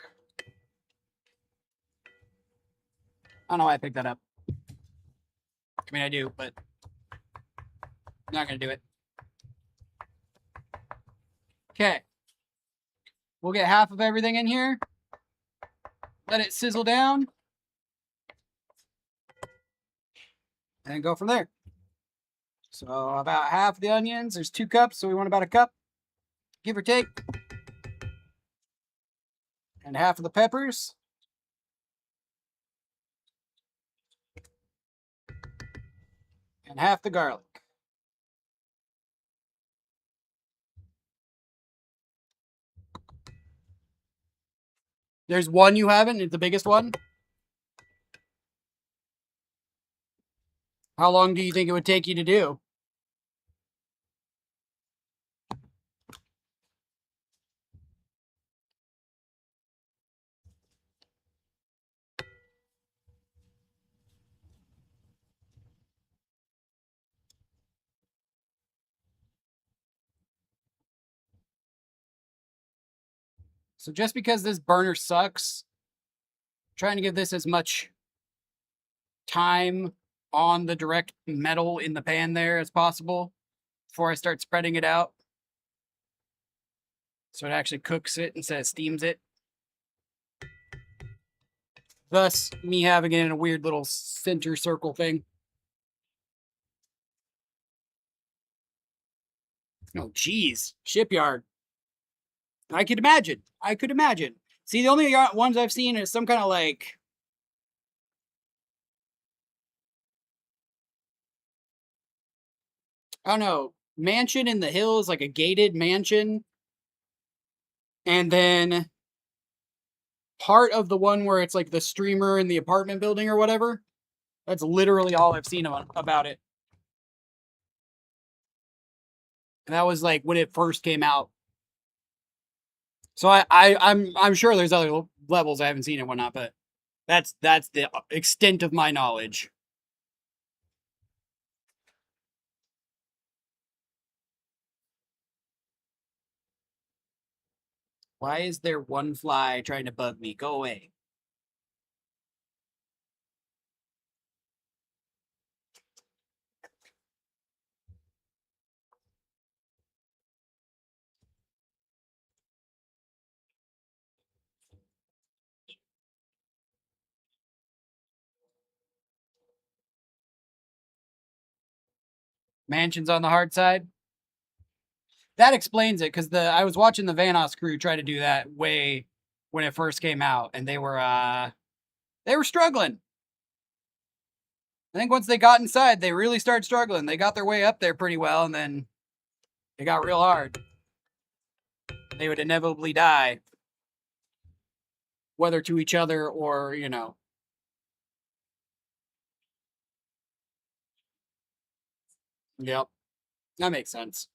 I don't know why I picked that up. I mean, I do, but I'm not going to do it. Okay. We'll get half of everything in here. Let it sizzle down. And go from there. So about half the onions. There's 2 cups, so we want about a cup, give or take. And half of the peppers. And half the garlic. There's one you haven't. It's the biggest one. How long do you think it would take you to do? So just because this burner sucks, I'm trying to give this as much time on the direct metal in the pan there as possible before I start spreading it out. So it actually cooks it instead of steams it. Thus, me having it in a weird little center circle thing. Oh, geez. Shipyard. I could imagine. I could imagine. See, the only ones I've seen is some kind of like, I don't know, mansion in the hills, like a gated mansion. And then part of the one where it's like the streamer in the apartment building or whatever. That's literally all I've seen about it. And that was like when it first came out. So I'm sure there's other levels I haven't seen and whatnot, but that's the extent of my knowledge. Why is there one fly trying to bug me? Go away. Mansion's on the hard side. That explains it because I was watching the Vanos crew try to do that way when it first came out, and they were struggling. I think once they got inside, they really started struggling. They got their way up there pretty well, and then it got real hard. They would inevitably die, whether to each other or, you know. Yep, that makes sense.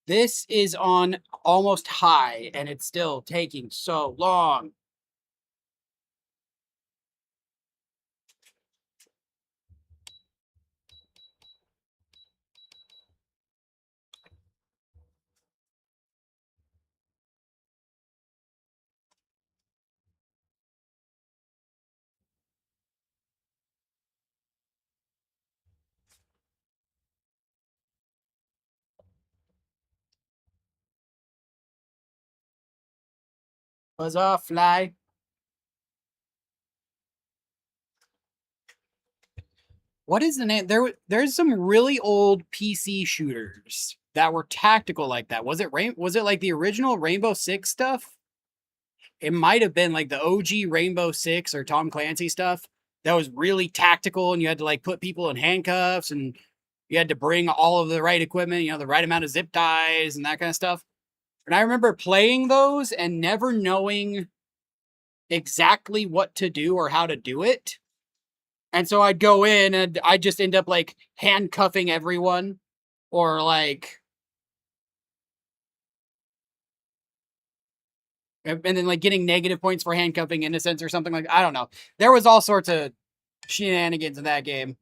This is on almost high, and it's still taking so long. Buzz off, fly. What is the name? There's some really old PC shooters that were tactical like that. Was it like the original Rainbow Six stuff? It might have been like the OG Rainbow Six or Tom Clancy stuff that was really tactical, and you had to like put people in handcuffs, and you had to bring all of the right equipment, the right amount of zip ties and that kind of stuff. And I remember playing those and never knowing exactly what to do or how to do it. And so I'd go in and I'd just end up like handcuffing everyone or like, and then like getting negative points for handcuffing innocents or something like, I don't know. There was all sorts of shenanigans in that game.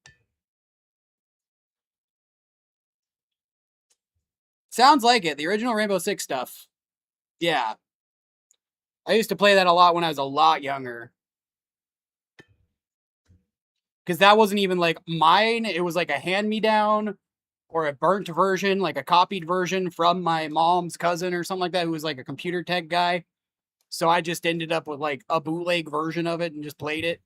Sounds like it. The original Rainbow Six stuff. Yeah. I used to play that a lot when I was a lot younger. Because that wasn't even like mine. It was like a hand me down or a burnt version, like a copied version from my mom's cousin or something like that, who was like a computer tech guy. So I just ended up with like a bootleg version of it and just played it.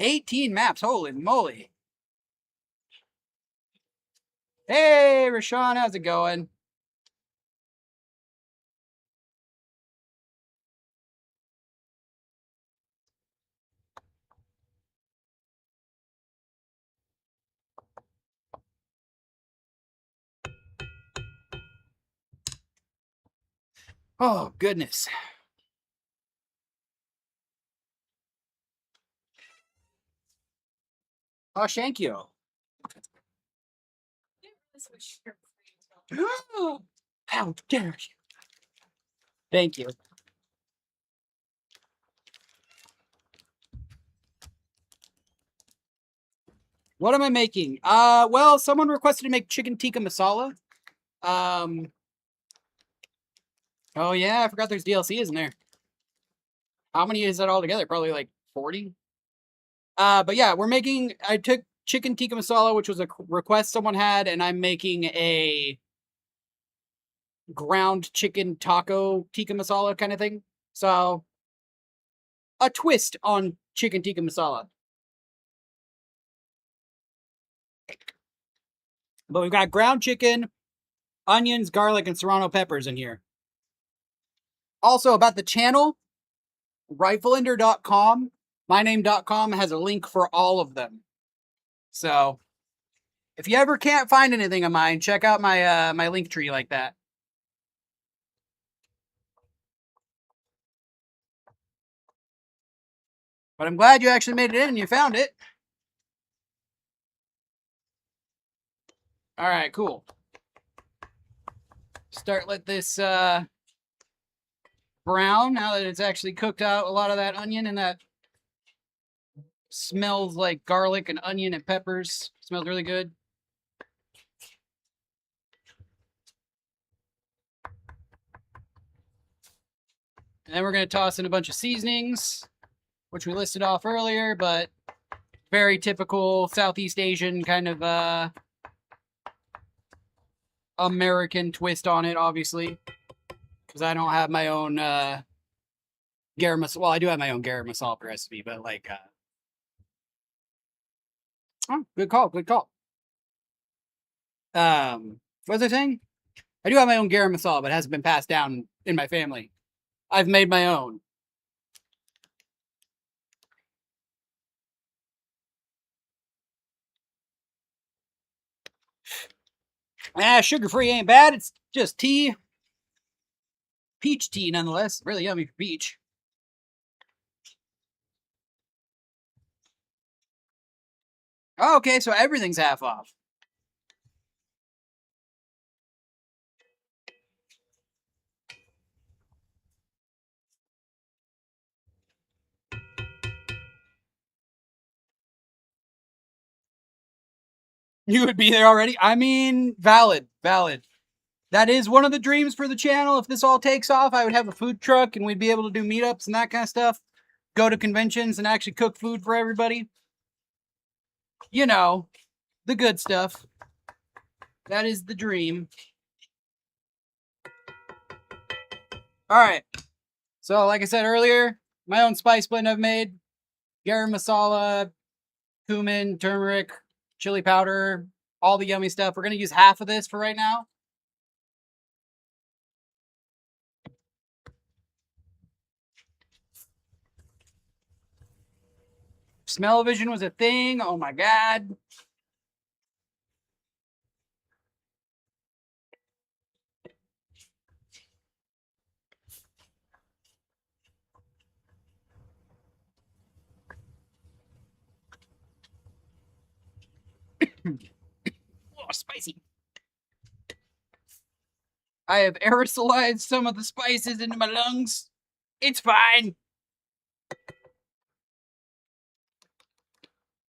18 maps. Holy moly. Hey, Rashawn, how's it going? Oh, goodness. Oh, thank you. How dare you? Thank you. What am I making? Well, someone requested to make chicken tikka masala. Oh yeah, I forgot there's DLC, isn't there? How many is that all together? Probably like 40. But yeah, I took chicken tikka masala, which was a request someone had, and I'm making a ground chicken taco tikka masala kind of thing. So a twist on chicken tikka masala. But we've got ground chicken, onions, garlic, and serrano peppers in here. Also, about the channel, rifleender.com, myname.com has a link for all of them. So if you ever can't find anything of mine, check out my my link tree like that. But I'm glad you actually made it in and you found it. All right, cool. Let this brown now that it's actually cooked out a lot of that onion, and that smells like garlic and onion and peppers. Smells really good. And then we're going to toss in a bunch of seasonings, which we listed off earlier, but very typical Southeast Asian kind of American twist on it, obviously, because I don't have my own garam masala. Well, I do have my own garam masala recipe, but like, oh, good call, good call. What was I saying? I do have my own garam masala, but it hasn't been passed down in my family. I've made my own. Sugar-free ain't bad. It's just tea. Peach tea, nonetheless. Really yummy for peach. Oh, okay, so everything's half off. You would be there already? I mean, valid, valid. That is one of the dreams for the channel. If this all takes off, I would have a food truck and we'd be able to do meetups and that kind of stuff. Go to conventions and actually cook food for everybody. You know, the good stuff. That is the dream. All right. So, like I said earlier, my own spice blend I've made. Garam masala, cumin, turmeric, chili powder, all the yummy stuff. We're going to use half of this for right now. Smell-o-vision was a thing. Oh my God. Oh, spicy. I have aerosolized some of the spices into my lungs. It's fine.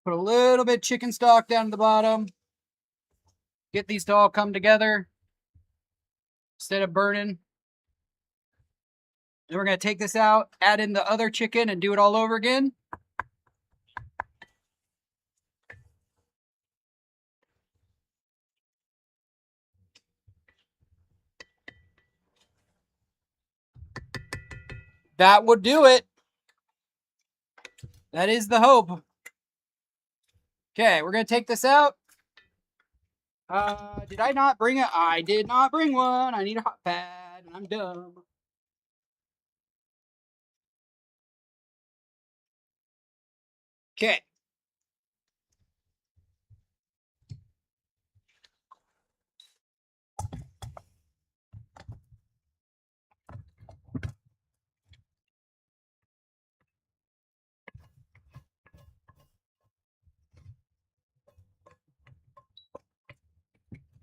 Put a little bit chicken stock down at the bottom. Get these to all come together instead of burning. Then we're going to take this out, add in the other chicken, and do it all over again. That would do it. That is the hope. Okay, we're going to take this out. Did I not bring it? I did not bring one. I need a hot pad, and I'm dumb. Okay.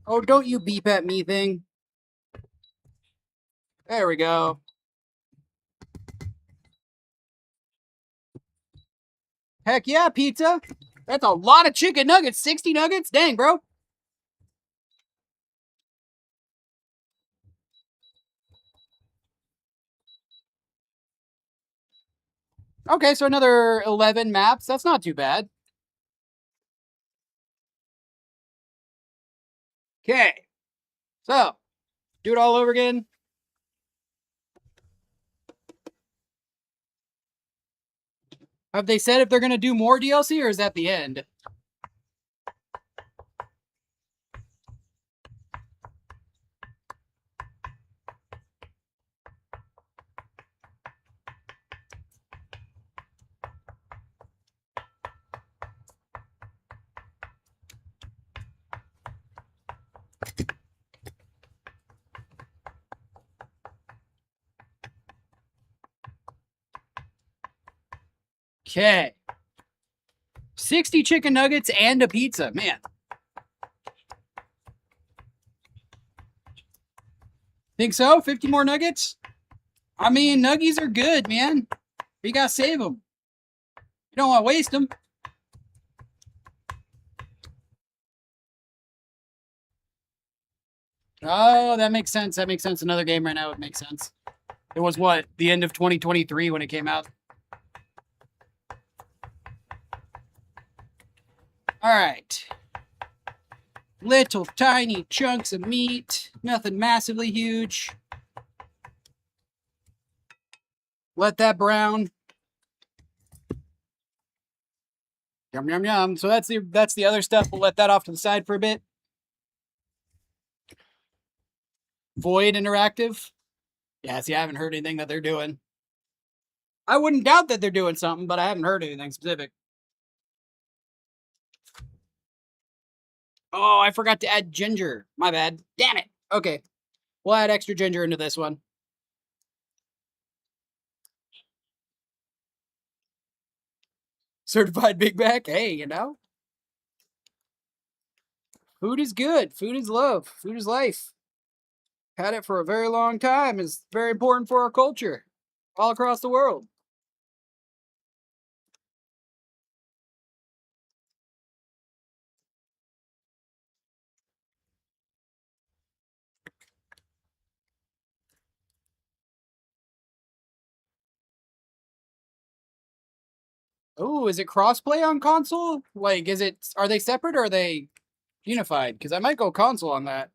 Oh, don't you beep at me thing. There we go. Heck yeah, pizza. That's a lot of chicken nuggets. 60 nuggets? Dang, bro. Okay, so another 11 maps. That's not too bad. Okay. So, do it all over again. Have they said if they're going to do more DLC or is that the end? Okay. 60 chicken nuggets and a pizza. Man. Think so? 50 more nuggets? I mean, nuggies are good, man. You gotta save them. You don't want to waste them. Oh, that makes sense. That makes sense. Another game right now would make sense. It was what? The end of 2023 when it came out. All right. Little tiny chunks of meat. Nothing massively huge. Let that brown. Yum, yum, yum. So that's the other stuff. We'll let that off to the side for a bit. Void Interactive. Yeah, see, I haven't heard anything that they're doing. I wouldn't doubt that they're doing something, but I haven't heard anything specific. Oh, I forgot to add ginger. My bad. Damn it. Okay. We'll add extra ginger into this one. Certified Big Mac. Hey, you know. Food is good. Food is love. Food is life. Had it for a very long time. It's very important for our culture all across the world. Oh, is it crossplay on console? Like, are they separate or are they unified? Because I might go console on that.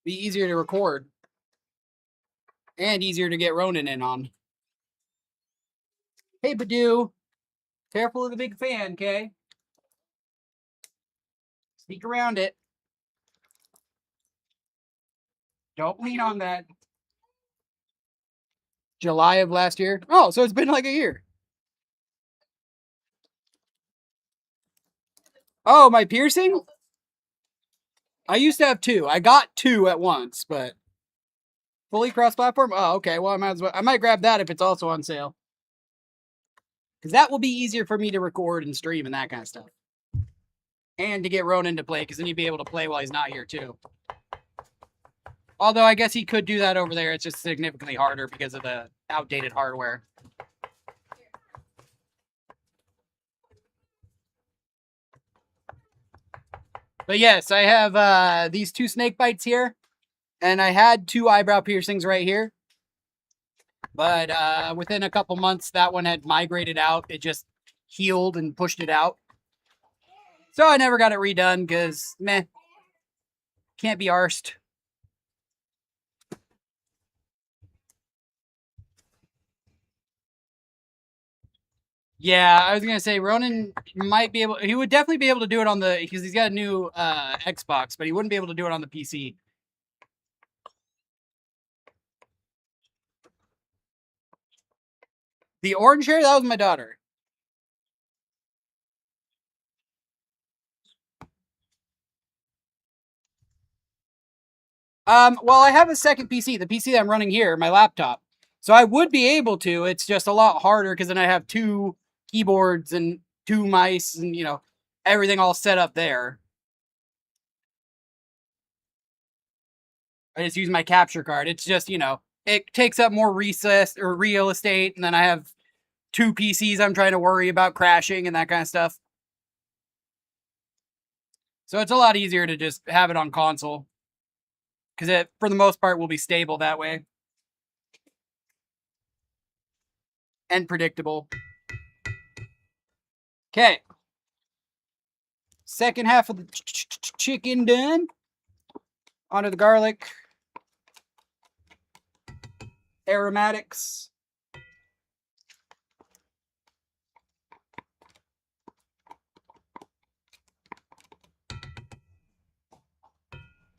Be easier to record. And easier to get Ronin in on. Hey, Badoo. Careful of the big fan, okay? Sneak around it. Don't lean on that. July of last year. Oh, so it's been like a year. Oh, my piercing? I used to have two. I got two at once, but fully cross-platform? Oh, okay. Well, I might grab that if it's also on sale. Because that will be easier for me to record and stream and that kind of stuff. And to get Ronan to play, because then you'd be able to play while he's not here, too. Although I guess he could do that over there. It's just significantly harder because of the outdated hardware. But yes, I have these two snake bites here. And I had two eyebrow piercings right here. But within a couple months, that one had migrated out. It just healed and pushed it out. So I never got it redone because, meh, can't be arsed. Yeah, I was gonna say Ronan might be able. He would definitely be able to do it on the because he's got a new Xbox, but he wouldn't be able to do it on the PC. The orange hair, that was my daughter. Well, I have a second PC, the PC that I'm running here, my laptop. So I would be able to. It's just a lot harder because then I have two keyboards and two mice and everything all set up there. I just use my capture card. It's just, you know, it takes up more recess or real estate, and then I have 2 PCs I'm trying to worry about crashing and that kind of stuff. So it's a lot easier to just have it on console. Because it, for the most part, will be stable that way. And predictable. Okay. Second half of the chicken done. Onto the garlic. Aromatics.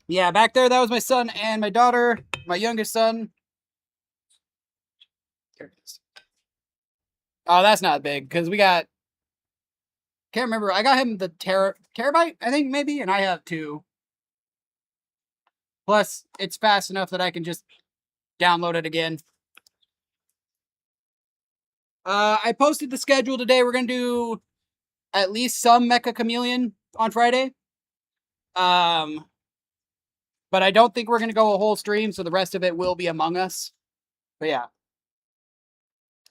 Yeah, back there, that was my son and my daughter, my youngest son. There it is. Oh, that's not big, because we got, can't remember, I got him the terabyte, I think, maybe, and I have 2. Plus, it's fast enough that I can just download it again. I posted the schedule today. We're going to do at least some Mecha Chameleon on Friday. But I don't think we're going to go a whole stream, so the rest of it will be Among Us. But yeah.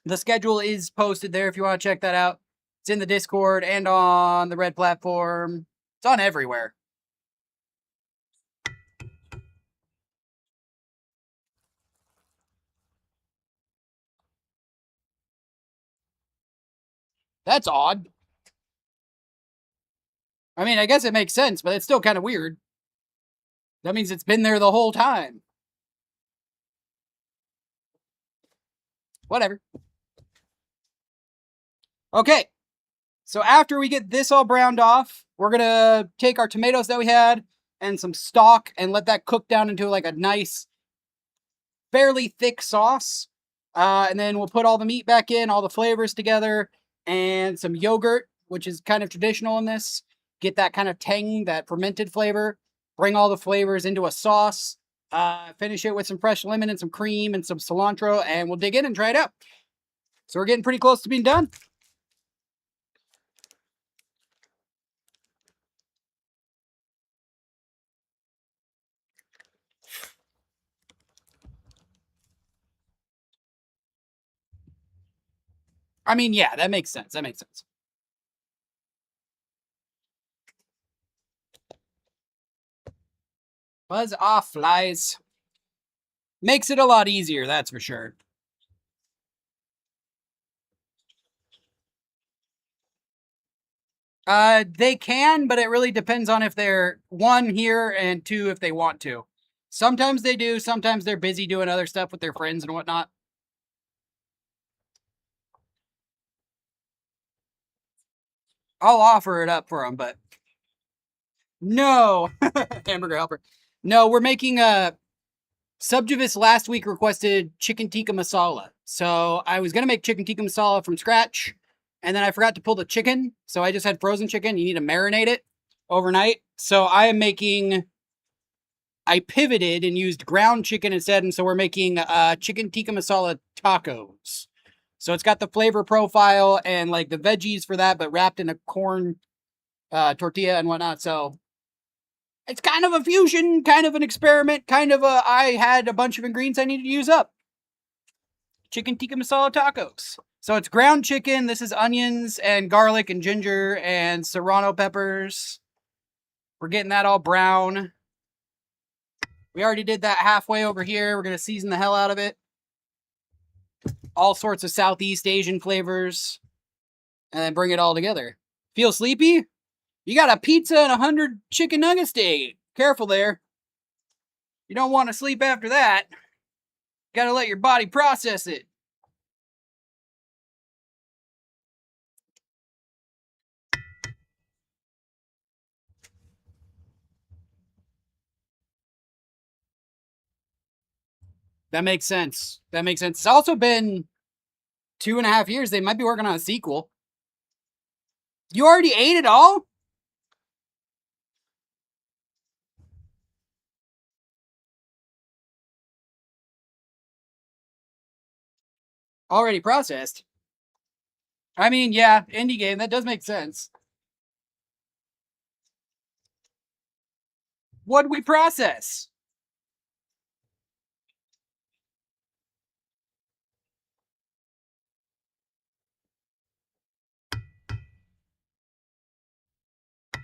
The schedule is posted there if you want to check that out. It's in the Discord and on the Red platform. It's on everywhere. That's odd. I mean, I guess it makes sense, but it's still kind of weird. That means it's been there the whole time. Whatever. Okay. So after we get this all browned off, we're going to take our tomatoes that we had and some stock and let that cook down into like a nice, fairly thick sauce. And then we'll put all the meat back in, all the flavors together, and some yogurt, which is kind of traditional in this. Get that kind of tang, that fermented flavor. Bring all the flavors into a sauce. Finish it with some fresh lemon and some cream and some cilantro, and we'll dig in and try it out. So we're getting pretty close to being done. I mean, yeah, that makes sense. That makes sense. Buzz off, flies. Makes it a lot easier, that's for sure. They can, but it really depends on if they're, 1, here, and 2, if they want to. Sometimes they do, sometimes they're busy doing other stuff with their friends and whatnot. I'll offer it up for them, but no. Hamburger helper. No, we're making a Subjuvis last week requested chicken tikka masala. So I was going to make chicken tikka masala from scratch, and then I forgot to pull the chicken. So I just had frozen chicken. You need to marinate it overnight. So I pivoted and used ground chicken instead. And so we're making chicken tikka masala tacos. So it's got the flavor profile and like the veggies for that, but wrapped in a corn tortilla and whatnot. So it's kind of a fusion, kind of an experiment, I had a bunch of ingredients I needed to use up. Chicken tikka masala tacos. So it's ground chicken. This is onions and garlic and ginger and serrano peppers. We're getting that all brown. We already did that halfway over here. We're going to season the hell out of it. All sorts of Southeast Asian flavors. And then bring it all together. Feel sleepy? You got a pizza and 100 chicken nuggets to eat. Careful there. You don't want to sleep after that. Gotta let your body process it. That makes sense. That makes sense. It's also been 2.5 years. They might be working on a sequel. You already ate it all? Already processed. I mean, yeah, indie game. That does make sense. What'd we process?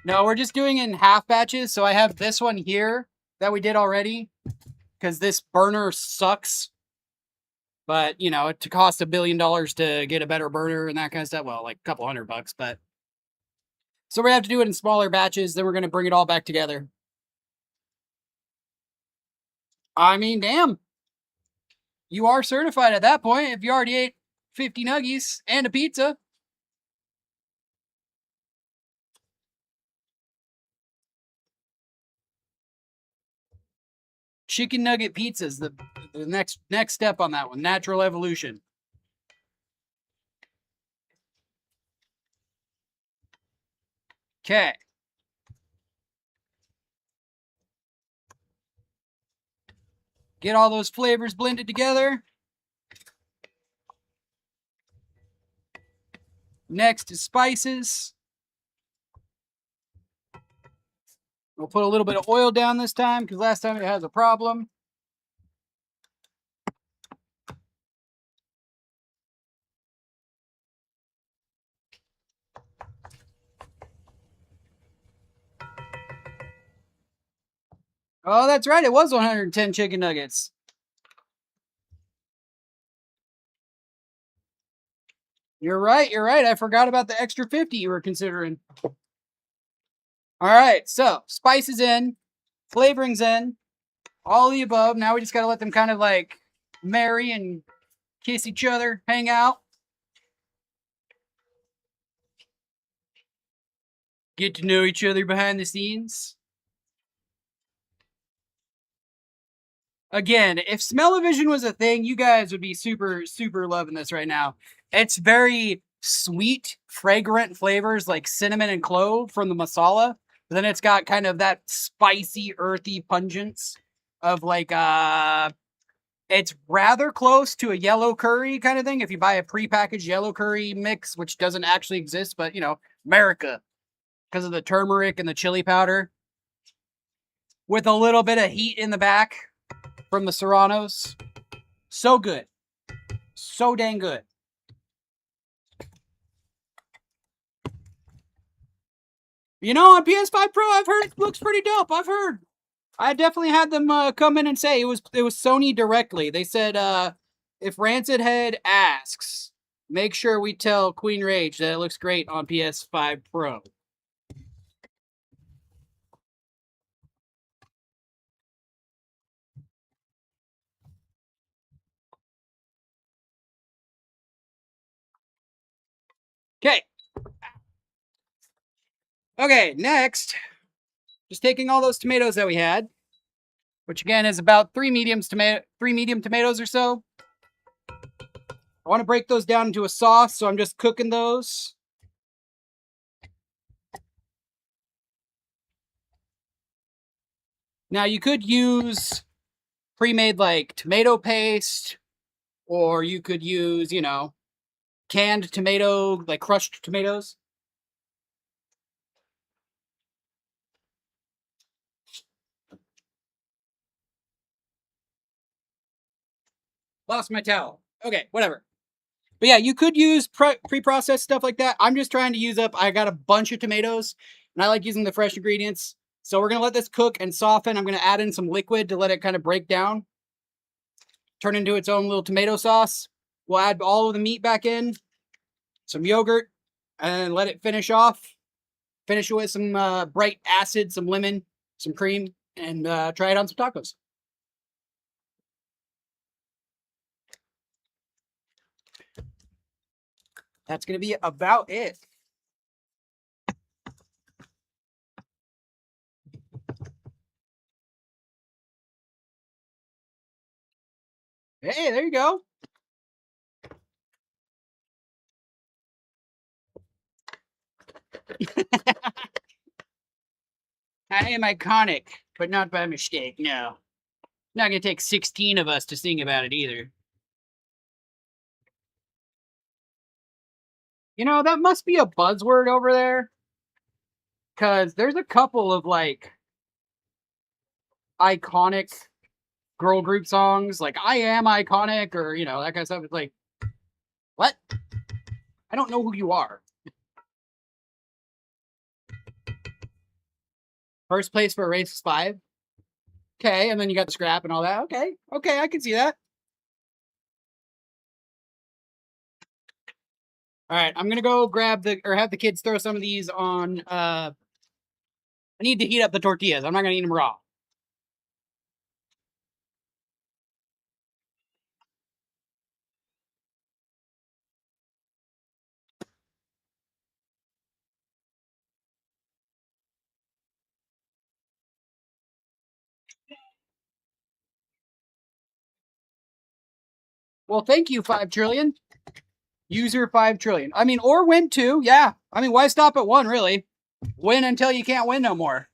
No, we're just doing it in half batches. So I have this one here that we did already because this burner sucks. But, you know, it cost $1 billion to get a better burner and that kind of stuff. Well, like a couple $100, but. So we have to do it in smaller batches. Then we're going to bring it all back together. I mean, damn. You are certified at that point if you already ate 50 nuggies and a pizza. Chicken nugget pizza is the next step on that one. Natural evolution. Okay. Get all those flavors blended together. Next is spices. We'll put a little bit of oil down this time because last time it has a problem. Oh, that's right. It was 110 chicken nuggets. You're right. You're right. I forgot about the extra 50 you were considering. All right. So spices in, flavorings in, all the above. Now we just got to let them kind of like marry and kiss each other, hang out. Get to know each other behind the scenes. Again, if smell-o-vision was a thing, you guys would be super, super loving this right now. It's very sweet, fragrant flavors like cinnamon and clove from the masala. But then it's got kind of that spicy, earthy pungence of like, it's rather close to a yellow curry kind of thing. If you buy a prepackaged yellow curry mix, which doesn't actually exist, but you know, America, because of the turmeric and the chili powder, with a little bit of heat in the back from the serranos. So good. So dang good. You know, on PS5 Pro, I've heard it looks pretty dope. I've heard. I definitely had them come in and say it was Sony directly. They said if Rancid Head asks, make sure we tell Queen Rage that it looks great on PS5 Pro. Okay. Okay, next, just taking all those tomatoes that we had, which again is about three medium tomatoes or so. I want to break those down into a sauce, so I'm just cooking those. Now you could use pre-made like tomato paste, or you could use, you know, canned tomato, like crushed tomatoes. Lost my towel. Okay, whatever. But yeah, you could use pre-processed stuff like that. I'm just trying to use up, I got a bunch of tomatoes, and I like using the fresh ingredients. So we're going to let this cook and soften. I'm going to add in some liquid to let it kind of break down. Turn into its own little tomato sauce. We'll add all of the meat back in. Some yogurt. And let it finish off. Finish it with some bright acid, some lemon, some cream, and try it on some tacos. That's going to be about it. Hey, there you go. I am iconic, but not by mistake, no. Not going to take 16 of us to sing about it either. You know, that must be a buzzword over there. Because there's a couple of, like, iconic girl group songs. Like, I Am Iconic, or, you know, that kind of stuff. It's like, what? I don't know who you are. First place for a race is 5. Okay, and then you got the scrap and all that. Okay, I can see that. All right, I'm gonna go grab have the kids throw some of these on. I need to heat up the tortillas. I'm not gonna eat them raw. Well, thank you, 5 trillion. User 5 trillion. I mean, or win 2. Yeah. I mean, why stop at 1, really? Win until you can't win no more.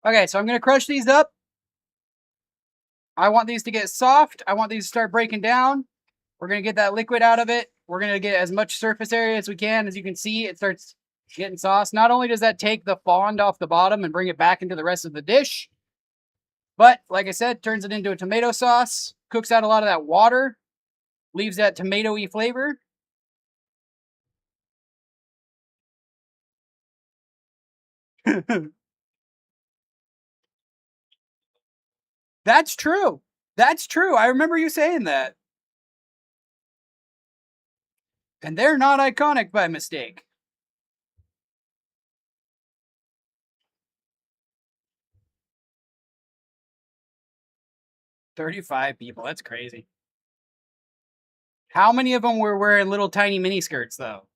Okay, so I'm going to crush these up. I want these to get soft. I want these to start breaking down. We're going to get that liquid out of it. We're going to get as much surface area as we can. As you can see, it starts getting sauce. Not only does that take the fond off the bottom and bring it back into the rest of the dish, but like I said, turns it into a tomato sauce, cooks out a lot of that water, leaves that tomatoey flavor. That's true. That's true. I remember you saying that. And they're not iconic by mistake. "35 people. That's crazy. How many of them were wearing little tiny mini skirts, though?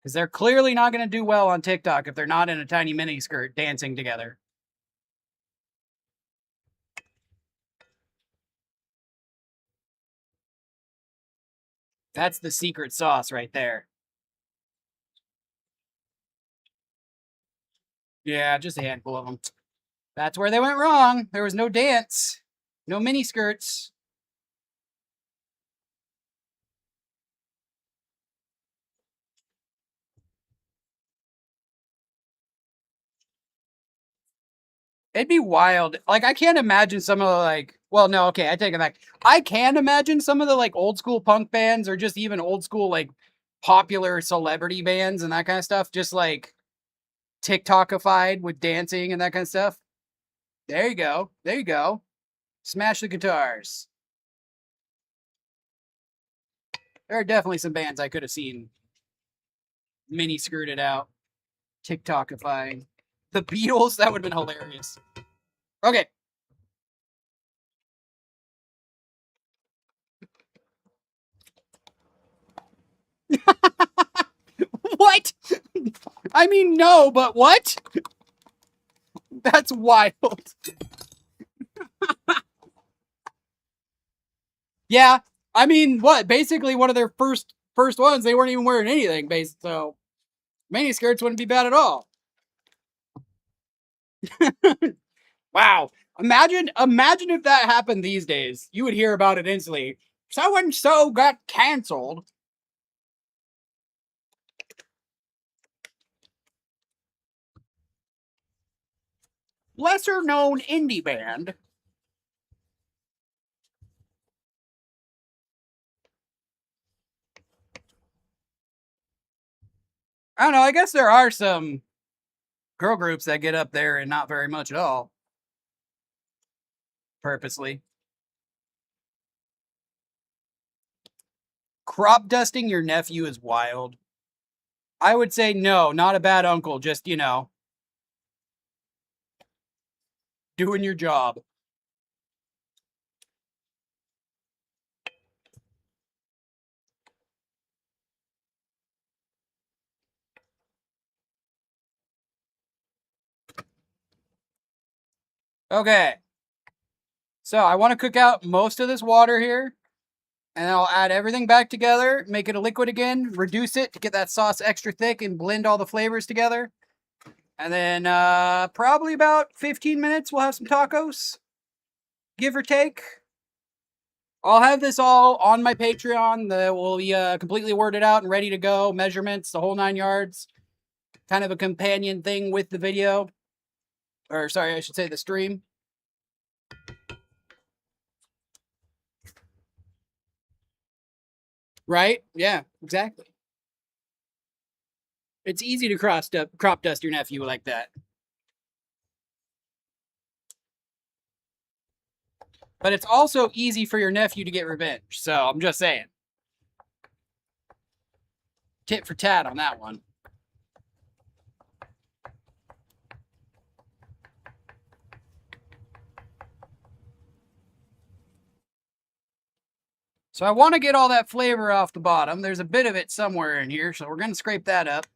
Because they're clearly not going to do well on TikTok if they're not in a tiny mini skirt dancing together. That's the secret sauce right there. Yeah, just a handful of them. That's where they went wrong. There was no dance, no mini skirts. It'd be wild. Like, I can't imagine some of the, like, well, no, okay, I take it back. I can imagine some of the, like, old school punk bands or just even old school, like, popular celebrity bands and that kind of stuff, just like TikTokified with dancing and that kind of stuff. There you go. There you go. Smash the guitars. There are definitely some bands I could have seen mini skirted out, TikTokifying. The Beatles, that would have been hilarious. Okay. What? I mean, no, but what? That's wild. Yeah, I mean, what? Basically, one of their first ones, they weren't even wearing anything, based. So mini skirts wouldn't be bad at all. Wow. Imagine if that happened these days. You would hear about it instantly. So and so got canceled. Lesser known indie band. I don't know. I guess there are some girl groups that get up there and not very much at all. Purposely. Crop dusting your nephew is wild. I would say no, not a bad uncle, just, doing your job. Okay. So I want to cook out most of this water here. And I'll add everything back together, make it a liquid again, reduce it to get that sauce extra thick and blend all the flavors together. And then probably about 15 minutes, we'll have some tacos, give or take. I'll have this all on my Patreon. That will be completely worded out and ready to go. Measurements, the whole 9 yards. Kind of a companion thing with the video. Or sorry, I should say the stream. Right? Yeah, exactly. It's easy to crop dust your nephew like that. But it's also easy for your nephew to get revenge. So I'm just saying. Tit for tat on that one. So I want to get all that flavor off the bottom. There's a bit of it somewhere in here, so we're going to scrape that up.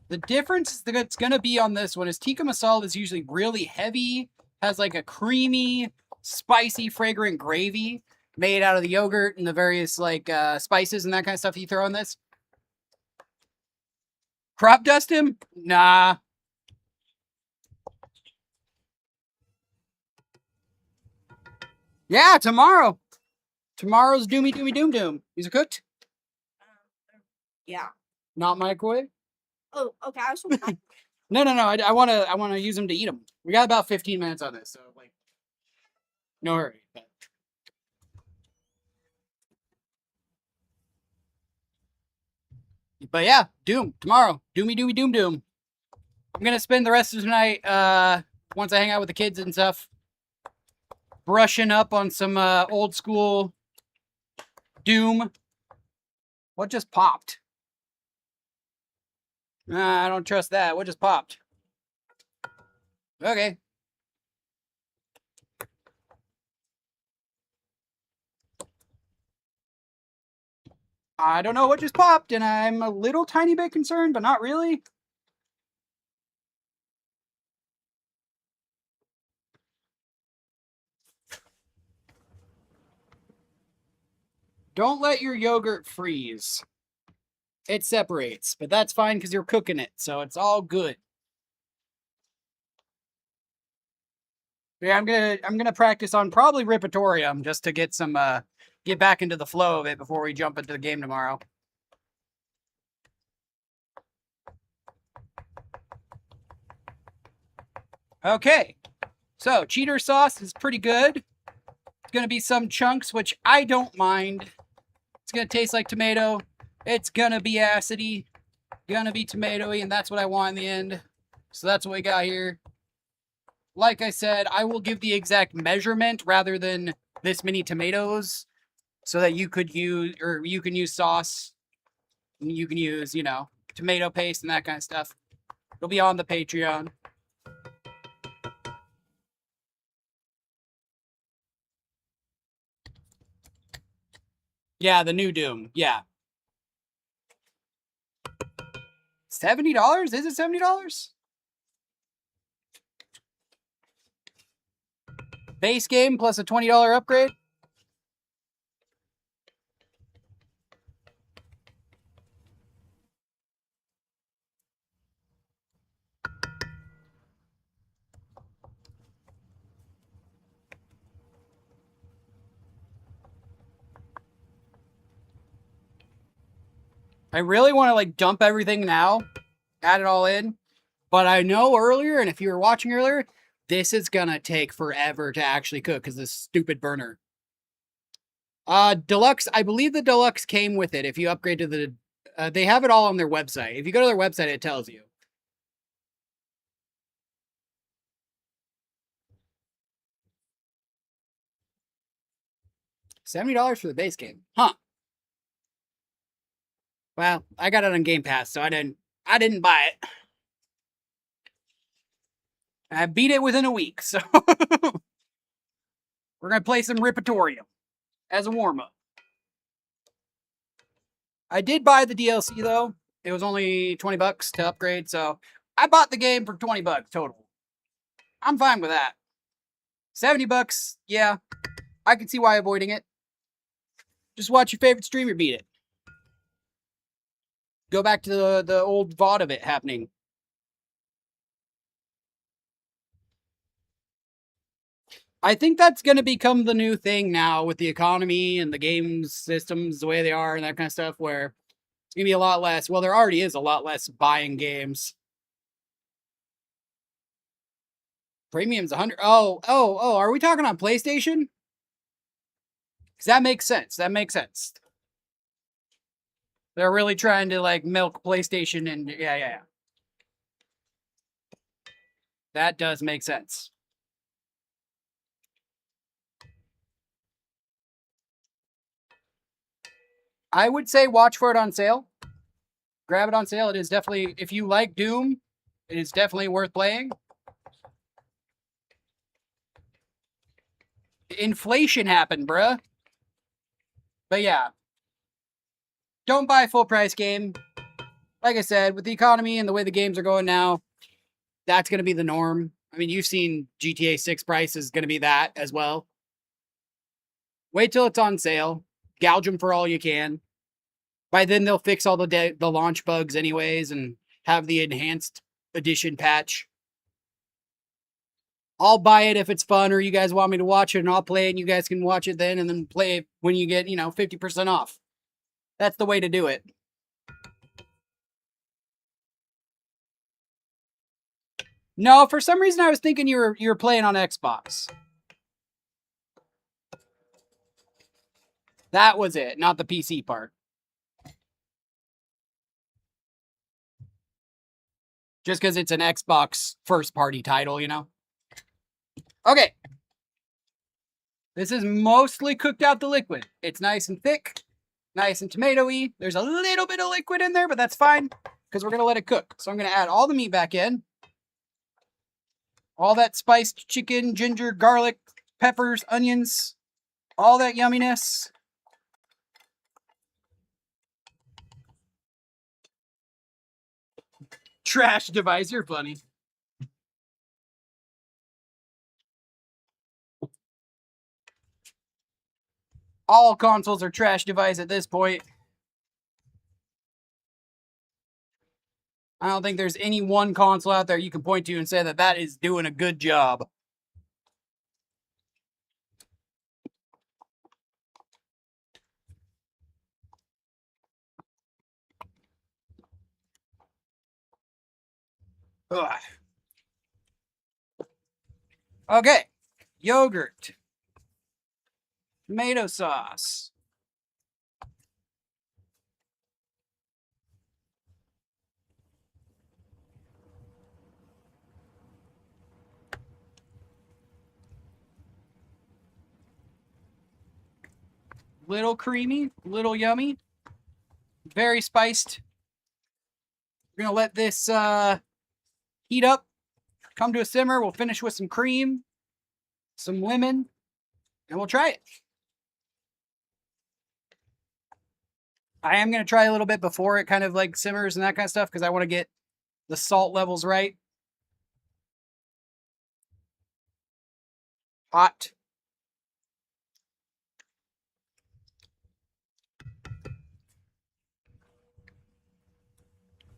The difference that's going to be on this one is tikka masala is usually really heavy, has like a creamy, spicy, fragrant gravy made out of the yogurt and the various like spices and that kind of stuff that you throw in this. Crop dust him? Nah. Yeah, tomorrow. Tomorrow's doomy doomy doom doom. Is it cooked? Yeah. Not microwave? Oh, okay. I was hoping No. I want to use them to eat them. We got about 15 minutes on this, so like, no hurry. But yeah, doom tomorrow. Doomy doomy doom doom. I'm gonna spend the rest of tonight, once I hang out with the kids and stuff, brushing up on some old school Doom. What just popped? I don't trust that. What just popped? Okay. I don't know what just popped, and I'm a little tiny bit concerned, but not really. Don't let your yogurt freeze. It separates, but that's fine because you're cooking it, so it's all good. Yeah, I'm gonna practice on probably Ripatorium just to get some get back into the flow of it before we jump into the game tomorrow. Okay, so cheater sauce is pretty good. It's gonna be some chunks, which I don't mind. It's gonna taste like tomato. It's gonna be acidy, gonna be tomatoey, and that's what I want in the end. So that's what we got here. Like I said, I will give the exact measurement rather than this many tomatoes, so that you could use, or you can use sauce. You can use, you know, tomato paste and that kind of stuff. It'll be on the Patreon. Yeah, the new Doom. Yeah. $70? Is it $70? Base game plus a $20 upgrade? I really want to like dump everything now, add it all in. But I know earlier, and if you were watching earlier, this is gonna take forever to actually cook because this stupid burner. Deluxe, I believe the Deluxe came with it. If you upgrade to the, they have it all on their website. If you go to their website, it tells you. $70 for the base game, huh? Well, I got it on Game Pass, so I didn't buy it. I beat it within a week, so we're gonna play some Ripatorium as a warm-up. I did buy the DLC though. It was only $20 to upgrade, so I bought the game for $20 total. I'm fine with that. $70, yeah. I can see why avoiding it. Just watch your favorite streamer beat it. Go back to the old VOD of it happening. I think that's going to become the new thing now with the economy and the game systems the way they are and that kind of stuff, where it's going to be a lot less. Well, there already is a lot less buying games. Premium's 100. Oh, are we talking on PlayStation? Because that makes sense. That makes sense. They're really trying to like milk PlayStation and yeah. That does make sense. I would say watch for it on sale. Grab it on sale. It is definitely, if you like Doom, it is definitely worth playing. Inflation happened, bruh. But yeah. Don't buy a full price game. Like I said, with the economy and the way the games are going now, that's going to be the norm. I mean, you've seen GTA 6 price is going to be that as well. Wait till it's on sale. Gouge them for all you can. By then, they'll fix all the launch bugs anyways and have the enhanced edition patch. I'll buy it if it's fun or you guys want me to watch it and I'll play it and you guys can watch it then and then play it when you get, 50% off. That's the way to do it. No, for some reason I was thinking you were playing on Xbox. That was it, not the PC part. Just because it's an Xbox first-party title, Okay. This is mostly cooked out the liquid. It's nice and thick, nice and tomatoey. There's a little bit of liquid in there, but that's fine because we're going to let it cook. So I'm going to add all the meat back in. All that spiced chicken, ginger, garlic, peppers, onions, all that yumminess. Trash device, you're funny. All consoles are trash device at this point. I don't think there's any one console out there you can point to and say that is doing a good job. Ugh. Okay. Yogurt. Tomato sauce. Little creamy, little yummy. Very spiced. We're going to let this heat up, come to a simmer. We'll finish with some cream, some lemon, and we'll try it. I am going to try a little bit before it kind of like simmers and that kind of stuff because I want to get the salt levels right. Hot.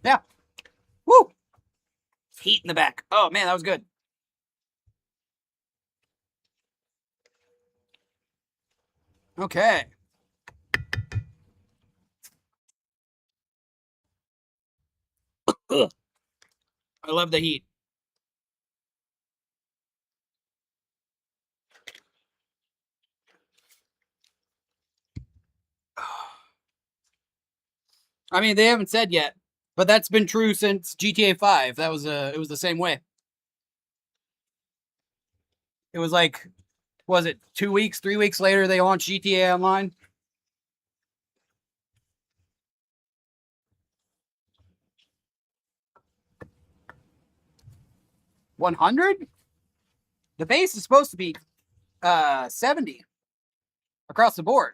Yeah. Woo! Heat in the back. Oh, man, that was good. Okay. Ugh. I love the heat. I mean, they haven't said yet, but that's been true since GTA 5. It was the same way. It was like, was it 2 weeks, 3 weeks later they launched GTA Online? 100? The base is supposed to be 70 across the board.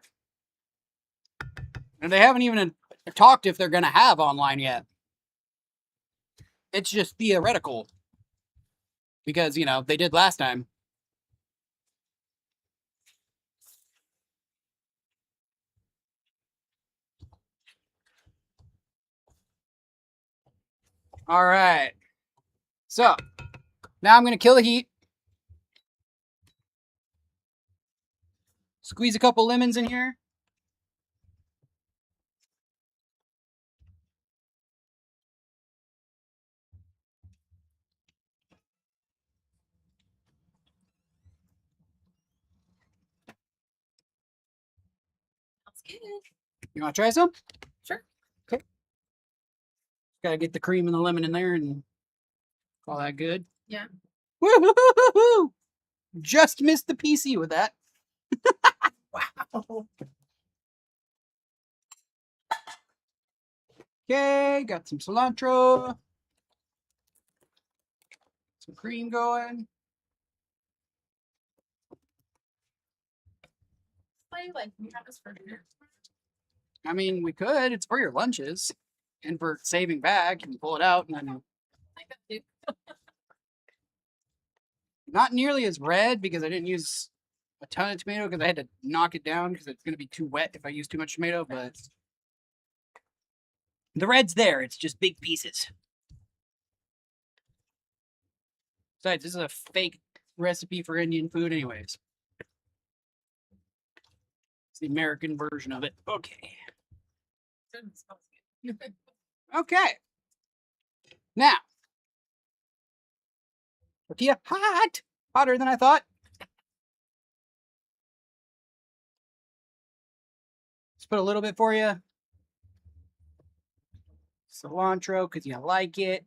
And they haven't even talked if they're going to have online yet. It's just theoretical. Because, they did last time. All right. So, now I'm going to kill the heat. Squeeze a couple lemons in here. That's good. You want to try some? Sure. Gotta get the cream and the lemon in there and all that good. Yeah. Woo-hoo-hoo-hoo-hoo! Just missed the PC with that. Wow. Okay, got some cilantro. Some cream going. Why like you have this for dinner? I mean, we could. It's for your lunches. And for saving back, you can pull it out and then Like that too. not nearly as red because I didn't use a ton of tomato because I had to knock it down because it's going to be too wet if I use too much tomato, but the red's there. It's just big pieces. Besides, this is a fake recipe for Indian food anyways. It's the American version of it. Okay. Okay. Now, tortilla hot. Hotter than I thought. Let's put a little bit for you. Cilantro, because you like it.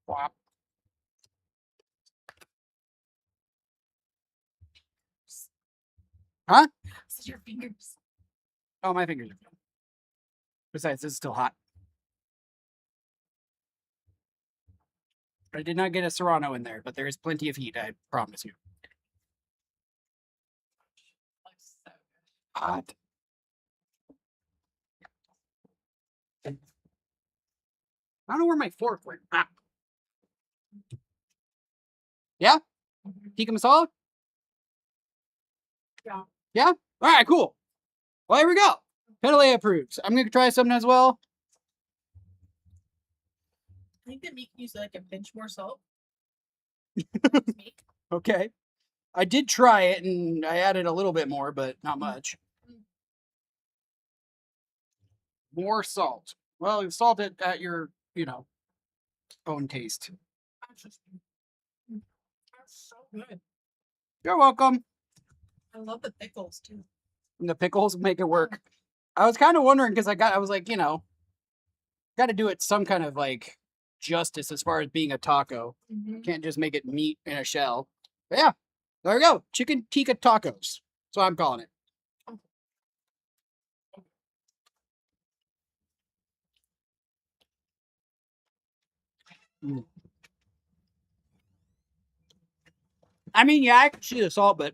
Whop. Huh? This is your fingers. Oh, my fingers are done. Besides, this is still hot. I did not get a serrano in there, but there is plenty of heat, I promise you. Looks so Hot. I don't know where my fork went. Ah. Yeah? good. Tikka masala? Yeah. Yeah? All right, cool. Well, here we go. Penalay approves. I'm going to try something as well. I think that meat can use like a pinch more salt. Meat. Okay. I did try it and I added a little bit more, but not much. More salt. Well, you salt it at your, own taste. That's so good. You're welcome. I love the pickles too. And the pickles make it work. I was kind of wondering because I was like, got to do it some kind of like justice as far as being a taco. Can't just make it meat in a shell. But yeah, there we go. Chicken tikka tacos. That's what I'm calling it. Mm. I mean, yeah, I can see the salt, but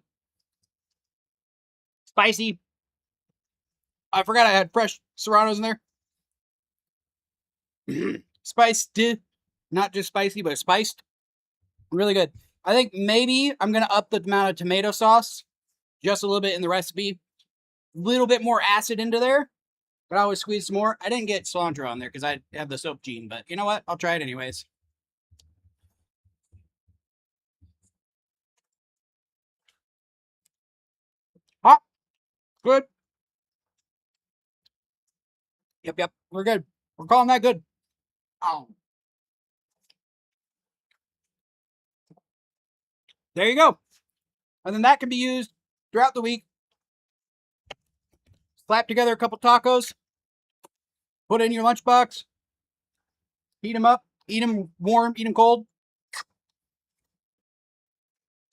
spicy. I forgot I had fresh serranos in there. Spiced, not just spicy, but spiced. Really good. I think maybe I'm gonna up the amount of tomato sauce just a little bit in the recipe. A little bit more acid into there, but I always squeeze some more. I didn't get cilantro on there because I have the soap gene, but you know what? I'll try it anyways. Hot. Good. Yep. We're good. We're calling that good. Oh. There you go. And then that can be used throughout the week. Slap together a couple tacos. Put it in your lunchbox. Heat them up. Eat them warm. Eat them cold.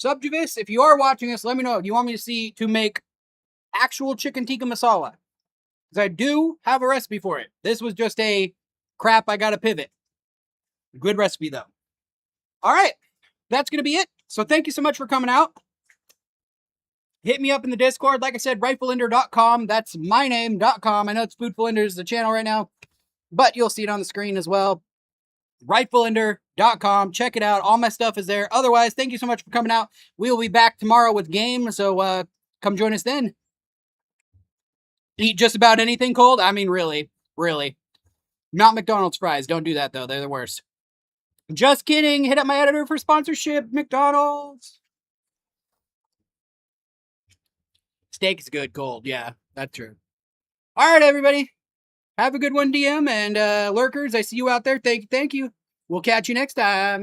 Subjuvis, if you are watching this, let me know. Do you want me to make actual chicken tikka masala? Because I do have a recipe for it. This was just a crap, I got to pivot. Good recipe, though. All right. That's going to be it. So thank you so much for coming out. Hit me up in the Discord. Like I said, rightfulender.com. That's my name.com. I know it's Foodful the channel right now, but you'll see it on the screen as well. rightfulender.com. Check it out. All my stuff is there. Otherwise, thank you so much for coming out. We will be back tomorrow with game, so come join us then. Eat just about anything cold? I mean, really. Not McDonald's fries. Don't do that, though. They're the worst. Just kidding. Hit up my editor for sponsorship. McDonald's. Steak is good cold. Yeah, that's true. All right, everybody. Have a good one, DM. And lurkers, I see you out there. Thank you. We'll catch you next time.